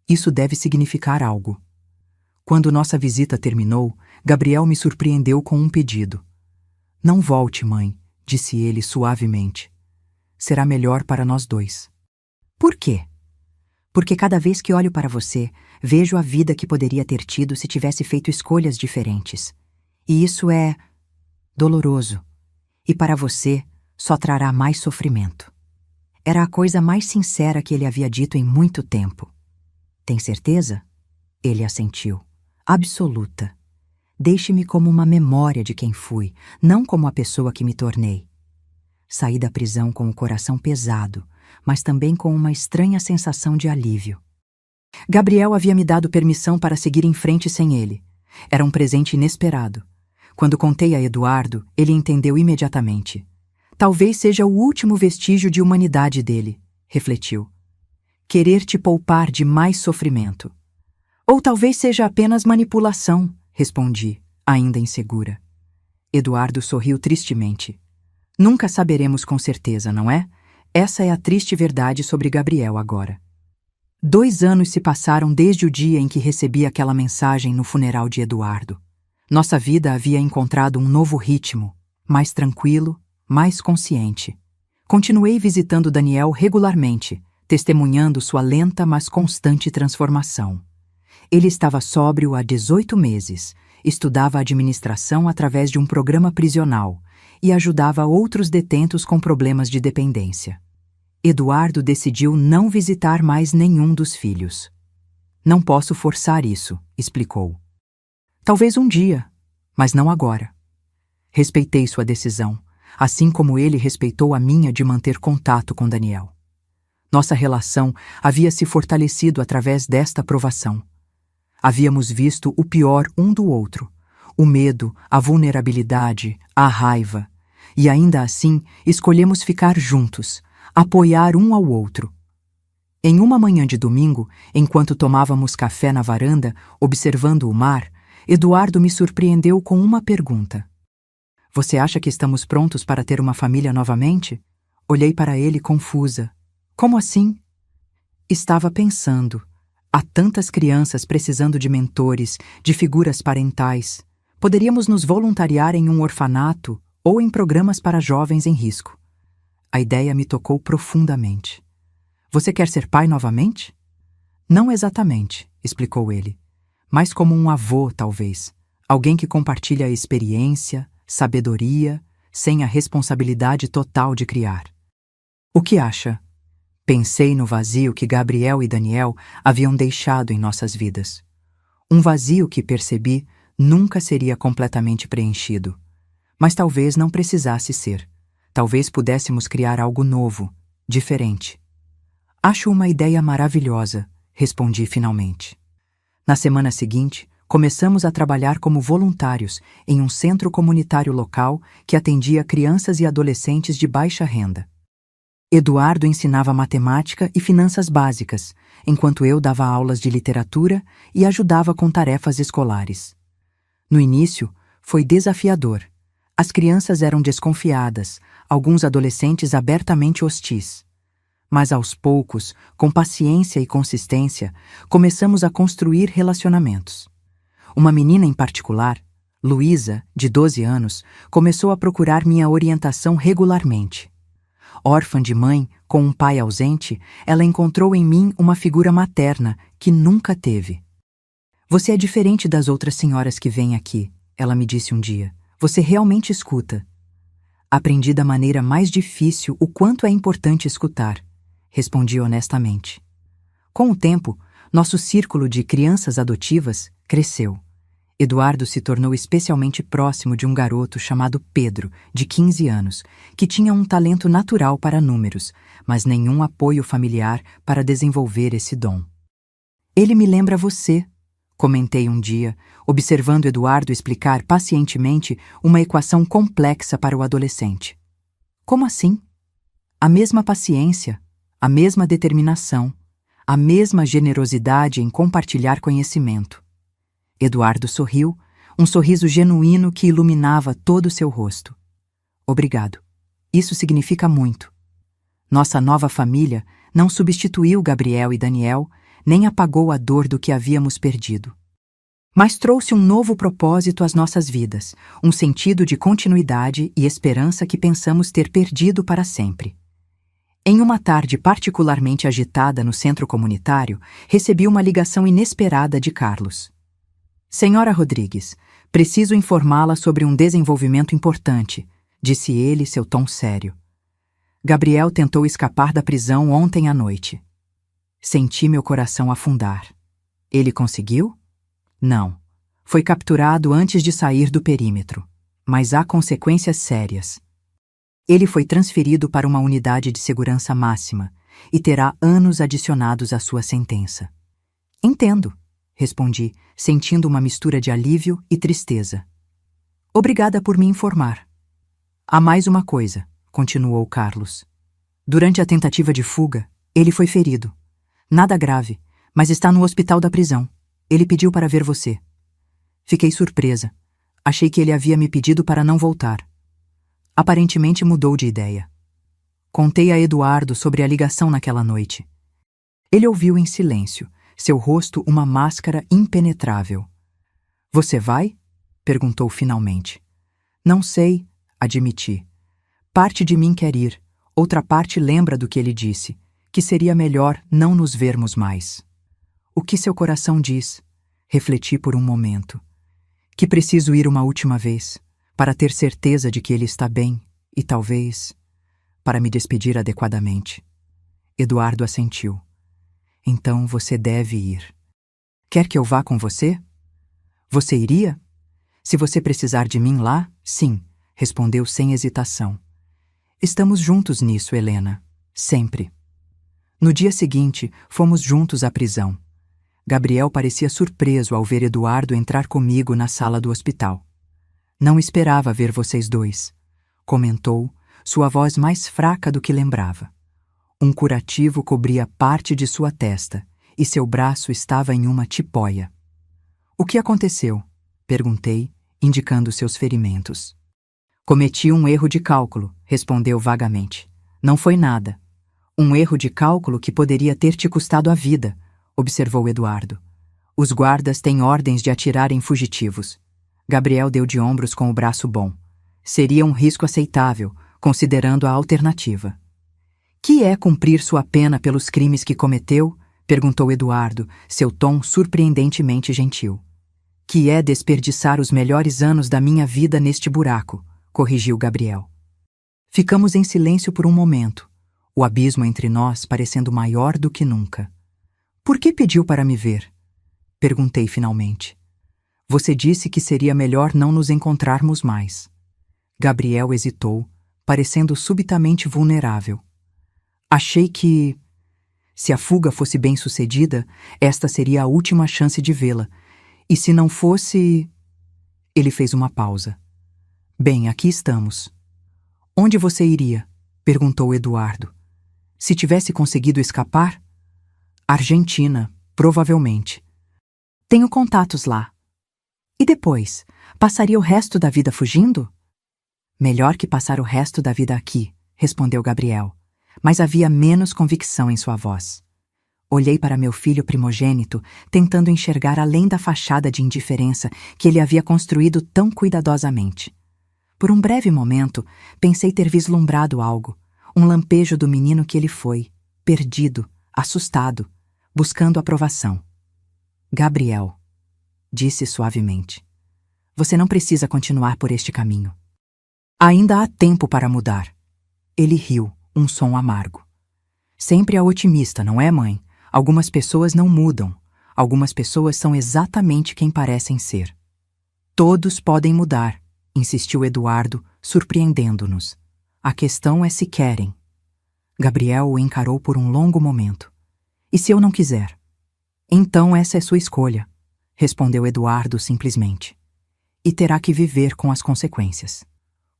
Isso deve significar algo. Quando nossa visita terminou, Gabriel me surpreendeu com um pedido. Não volte, mãe, disse ele suavemente. Será melhor para nós dois. Por quê? Porque cada vez que olho para você, vejo a vida que poderia ter tido se tivesse feito escolhas diferentes. E isso é doloroso. E para você, só trará mais sofrimento. Era a coisa mais sincera que ele havia dito em muito tempo. Tem certeza? Ele assentiu. Absoluta. Deixe-me como uma memória de quem fui, não como a pessoa que me tornei. Saí da prisão com o coração pesado, mas também com uma estranha sensação de alívio. Gabriel havia me dado permissão para seguir em frente sem ele. Era um presente inesperado. Quando contei a Eduardo, ele entendeu imediatamente. Talvez seja o último vestígio de humanidade dele, refletiu. Querer te poupar de mais sofrimento. Ou talvez seja apenas manipulação, respondi, ainda insegura. Eduardo sorriu tristemente. Nunca saberemos com certeza, não é? Essa é a triste verdade sobre Gabriel agora. 2 anos se passaram desde o dia em que recebi aquela mensagem no funeral de Eduardo. Nossa vida havia encontrado um novo ritmo, mais tranquilo, mais consciente. Continuei visitando Daniel regularmente, testemunhando sua lenta mas constante transformação. Ele estava sóbrio há 18 meses, estudava administração através de um programa prisional e ajudava outros detentos com problemas de dependência. Eduardo decidiu não visitar mais nenhum dos filhos. Não posso forçar isso, explicou. Talvez um dia, mas não agora. Respeitei sua decisão, assim como ele respeitou a minha de manter contato com Daniel. Nossa relação havia se fortalecido através desta provação. Havíamos visto o pior um do outro, o medo, a vulnerabilidade, a raiva, e ainda assim escolhemos ficar juntos, apoiar um ao outro. Em uma manhã de domingo, enquanto tomávamos café na varanda, observando o mar, Eduardo me surpreendeu com uma pergunta. Você acha que estamos prontos para ter uma família novamente? Olhei para ele confusa. Como assim? Estava pensando. Há tantas crianças precisando de mentores, de figuras parentais. Poderíamos nos voluntariar em um orfanato ou em programas para jovens em risco. A ideia me tocou profundamente. Você quer ser pai novamente? Não exatamente, explicou ele. Mas como um avô, talvez. Alguém que compartilha a experiência, sabedoria, sem a responsabilidade total de criar. O que acha? Pensei no vazio que Gabriel e Daniel haviam deixado em nossas vidas. Um vazio que, percebi, nunca seria completamente preenchido. Mas talvez não precisasse ser. Talvez pudéssemos criar algo novo, diferente. Acho uma ideia maravilhosa, respondi finalmente. Na semana seguinte, começamos a trabalhar como voluntários em um centro comunitário local que atendia crianças e adolescentes de baixa renda. Eduardo ensinava matemática e finanças básicas, enquanto eu dava aulas de literatura e ajudava com tarefas escolares. No início, foi desafiador. As crianças eram desconfiadas, alguns adolescentes abertamente hostis. Mas aos poucos, com paciência e consistência, começamos a construir relacionamentos. Uma menina em particular, Luísa, de 12 anos, começou a procurar minha orientação regularmente. Órfã de mãe, com um pai ausente, ela encontrou em mim uma figura materna que nunca teve. Você é diferente das outras senhoras que vêm aqui, ela me disse um dia. Você realmente escuta. Aprendi da maneira mais difícil o quanto é importante escutar, respondi honestamente. Com o tempo, nosso círculo de crianças adotivas cresceu. Eduardo se tornou especialmente próximo de um garoto chamado Pedro, de 15 anos, que tinha um talento natural para números, mas nenhum apoio familiar para desenvolver esse dom. Ele me lembra você, comentei um dia, observando Eduardo explicar pacientemente uma equação complexa para o adolescente. Como assim? A mesma paciência, a mesma determinação, a mesma generosidade em compartilhar conhecimento. Eduardo sorriu, um sorriso genuíno que iluminava todo o seu rosto. Obrigado. Isso significa muito. Nossa nova família não substituiu Gabriel e Daniel, nem apagou a dor do que havíamos perdido. Mas trouxe um novo propósito às nossas vidas, um sentido de continuidade e esperança que pensamos ter perdido para sempre. Em uma tarde particularmente agitada no centro comunitário, recebi uma ligação inesperada de Carlos. Senhora Rodrigues, preciso informá-la sobre um desenvolvimento importante, disse ele, seu tom sério. Gabriel tentou escapar da prisão ontem à noite. Senti meu coração afundar. Ele conseguiu? Não. Foi capturado antes de sair do perímetro, mas há consequências sérias. Ele foi transferido para uma unidade de segurança máxima e terá anos adicionados à sua sentença. Entendo, respondi, sentindo uma mistura de alívio e tristeza. Obrigada por me informar. Há mais uma coisa, continuou Carlos. Durante a tentativa de fuga, ele foi ferido. Nada grave, mas está no hospital da prisão. Ele pediu para ver você. Fiquei surpresa. Achei que ele havia me pedido para não voltar. Aparentemente mudou de ideia. Contei a Eduardo sobre a ligação naquela noite. Ele ouviu em silêncio, seu rosto uma máscara impenetrável. Você vai? Perguntou finalmente. Não sei, admiti. Parte de mim quer ir, outra parte lembra do que ele disse, que seria melhor não nos vermos mais. O que seu coração diz? Refleti por um momento. Que preciso ir uma última vez, para ter certeza de que ele está bem e talvez para me despedir adequadamente. Eduardo assentiu. Então você deve ir. Quer que eu vá com você? Você iria? Se você precisar de mim lá, sim, respondeu sem hesitação. Estamos juntos nisso, Helena. Sempre. No dia seguinte, fomos juntos à prisão. Gabriel parecia surpreso ao ver Eduardo entrar comigo na sala do hospital. Não esperava ver vocês dois, comentou, sua voz mais fraca do que lembrava. Um curativo cobria parte de sua testa e seu braço estava em uma tipóia. O que aconteceu? Perguntei, indicando seus ferimentos. Cometi um erro de cálculo, respondeu vagamente. Não foi nada. Um erro de cálculo que poderia ter te custado a vida, observou Eduardo. Os guardas têm ordens de atirar em fugitivos. Gabriel deu de ombros com o braço bom. Seria um risco aceitável, considerando a alternativa. Que é cumprir sua pena pelos crimes que cometeu? Perguntou Eduardo, seu tom surpreendentemente gentil. Que é desperdiçar os melhores anos da minha vida neste buraco, corrigiu Gabriel. Ficamos em silêncio por um momento, o abismo entre nós parecendo maior do que nunca. Por que pediu para me ver? Perguntei finalmente. Você disse que seria melhor não nos encontrarmos mais. Gabriel hesitou, parecendo subitamente vulnerável. Achei que, se a fuga fosse bem-sucedida, esta seria a última chance de vê-la. E se não fosse... Ele fez uma pausa. Bem, aqui estamos. Onde você iria? Perguntou Eduardo. Se tivesse conseguido escapar? Argentina, provavelmente. Tenho contatos lá. E depois, passaria o resto da vida fugindo? Melhor que passar o resto da vida aqui, respondeu Gabriel, mas havia menos convicção em sua voz. Olhei para meu filho primogênito, tentando enxergar além da fachada de indiferença que ele havia construído tão cuidadosamente. Por um breve momento, pensei ter vislumbrado algo, um lampejo do menino que ele foi, perdido, assustado, buscando aprovação. Gabriel, disse suavemente, você não precisa continuar por este caminho. Ainda há tempo para mudar. Ele riu, um som amargo. Sempre há otimista, não é, mãe? Algumas pessoas não mudam. Algumas pessoas são exatamente quem parecem ser. Todos podem mudar, insistiu Eduardo, surpreendendo-nos. A questão é se querem. Gabriel o encarou por um longo momento. E se eu não quiser? Então essa é sua escolha, respondeu Eduardo simplesmente. E terá que viver com as consequências.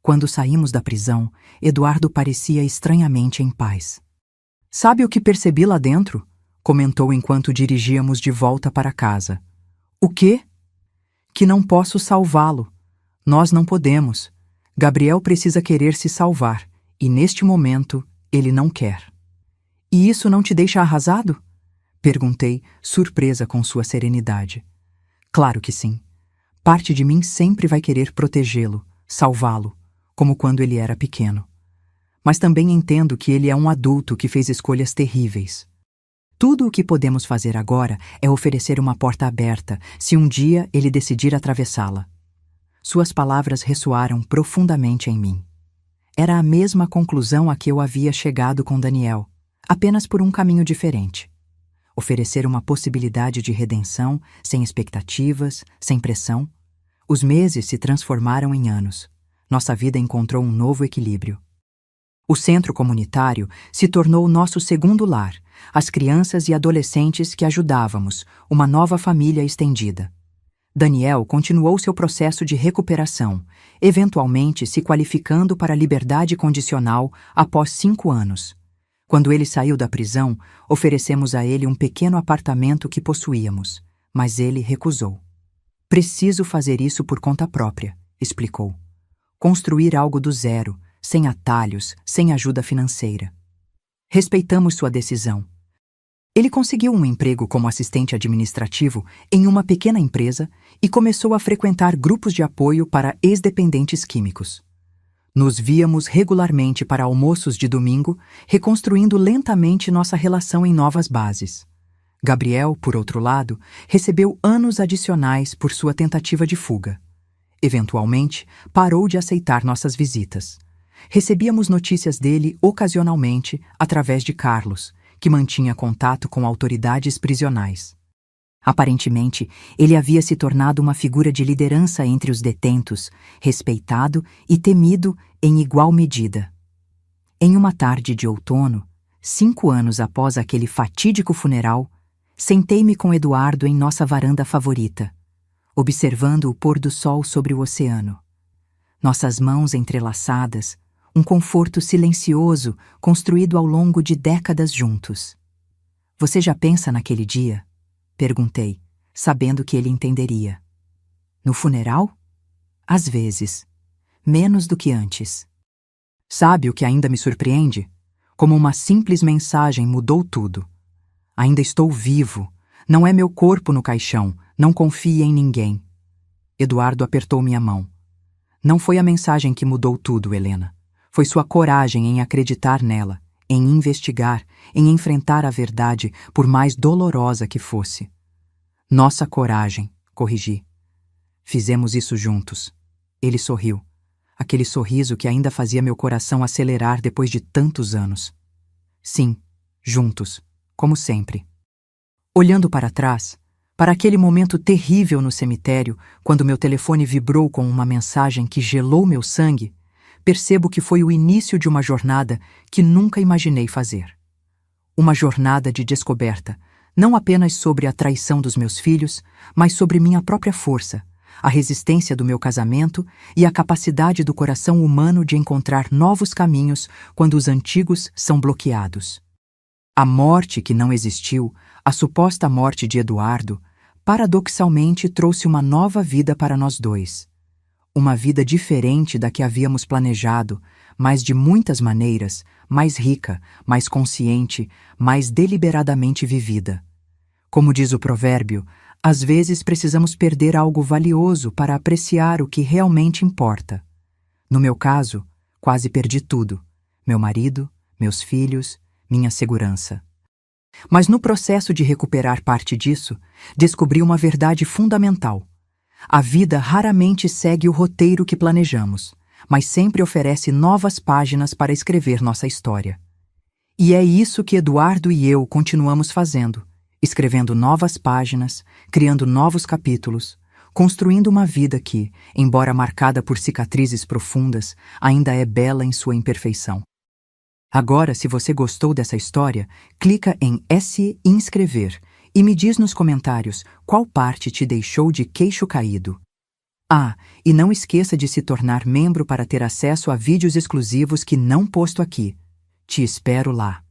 Quando saímos da prisão, Eduardo parecia estranhamente em paz. Sabe o que percebi lá dentro? Comentou enquanto dirigíamos de volta para casa. O quê? Que não posso salvá-lo. Nós não podemos. Gabriel precisa querer se salvar, e neste momento ele não quer. E isso não te deixa arrasado? Perguntei, surpresa com sua serenidade. Claro que sim. Parte de mim sempre vai querer protegê-lo, salvá-lo, como quando ele era pequeno. Mas também entendo que ele é um adulto que fez escolhas terríveis. Tudo o que podemos fazer agora é oferecer uma porta aberta, se um dia ele decidir atravessá-la. Suas palavras ressoaram profundamente em mim. Era a mesma conclusão a que eu havia chegado com Daniel, apenas por um caminho diferente. Oferecer uma possibilidade de redenção, sem expectativas, sem pressão. Os meses se transformaram em anos. Nossa vida encontrou um novo equilíbrio. O centro comunitário se tornou nosso segundo lar, as crianças e adolescentes que ajudávamos, uma nova família estendida. Daniel continuou seu processo de recuperação, eventualmente se qualificando para a liberdade condicional após 5 anos. Quando ele saiu da prisão, oferecemos a ele um pequeno apartamento que possuíamos, mas ele recusou. Preciso fazer isso por conta própria, explicou. Construir algo do zero, sem atalhos, sem ajuda financeira. Respeitamos sua decisão. Ele conseguiu um emprego como assistente administrativo em uma pequena empresa e começou a frequentar grupos de apoio para ex-dependentes químicos. Nos víamos regularmente para almoços de domingo, reconstruindo lentamente nossa relação em novas bases. Gabriel, por outro lado, recebeu anos adicionais por sua tentativa de fuga. Eventualmente, parou de aceitar nossas visitas. Recebíamos notícias dele ocasionalmente através de Carlos, que mantinha contato com autoridades prisionais. Aparentemente, ele havia se tornado uma figura de liderança entre os detentos, respeitado e temido em igual medida. Em uma tarde de outono, 5 anos após aquele fatídico funeral, sentei-me com Eduardo em nossa varanda favorita, observando o pôr do sol sobre o oceano. Nossas mãos entrelaçadas, um conforto silencioso construído ao longo de décadas juntos. Você já pensa naquele dia? Perguntei, sabendo que ele entenderia. No funeral? Às vezes. Menos do que antes. Sabe o que ainda me surpreende? Como uma simples mensagem mudou tudo. Ainda estou vivo. Não é meu corpo no caixão. Não confie em ninguém. Eduardo apertou minha mão. Não foi a mensagem que mudou tudo, Helena. Foi sua coragem em acreditar nela, em investigar, em enfrentar a verdade, por mais dolorosa que fosse. Nossa coragem, corrigi. Fizemos isso juntos. Ele sorriu. Aquele sorriso que ainda fazia meu coração acelerar depois de tantos anos. Sim, juntos, como sempre. Olhando para trás, para aquele momento terrível no cemitério, quando meu telefone vibrou com uma mensagem que gelou meu sangue, percebo que foi o início de uma jornada que nunca imaginei fazer. Uma jornada de descoberta, não apenas sobre a traição dos meus filhos, mas sobre minha própria força, a resistência do meu casamento e a capacidade do coração humano de encontrar novos caminhos quando os antigos são bloqueados. A morte que não existiu, a suposta morte de Eduardo, paradoxalmente trouxe uma nova vida para nós dois. Uma vida diferente da que havíamos planejado, mas de muitas maneiras, mais rica, mais consciente, mais deliberadamente vivida. Como diz o provérbio, às vezes precisamos perder algo valioso para apreciar o que realmente importa. No meu caso, quase perdi tudo: meu marido, meus filhos, minha segurança. Mas no processo de recuperar parte disso, descobri uma verdade fundamental. A vida raramente segue o roteiro que planejamos, mas sempre oferece novas páginas para escrever nossa história. E é isso que Eduardo e eu continuamos fazendo, escrevendo novas páginas, criando novos capítulos, construindo uma vida que, embora marcada por cicatrizes profundas, ainda é bela em sua imperfeição. Agora, se você gostou dessa história, clica em se inscrever e me diz nos comentários qual parte te deixou de queixo caído. Ah, e não esqueça de se tornar membro para ter acesso a vídeos exclusivos que não posto aqui. Te espero lá.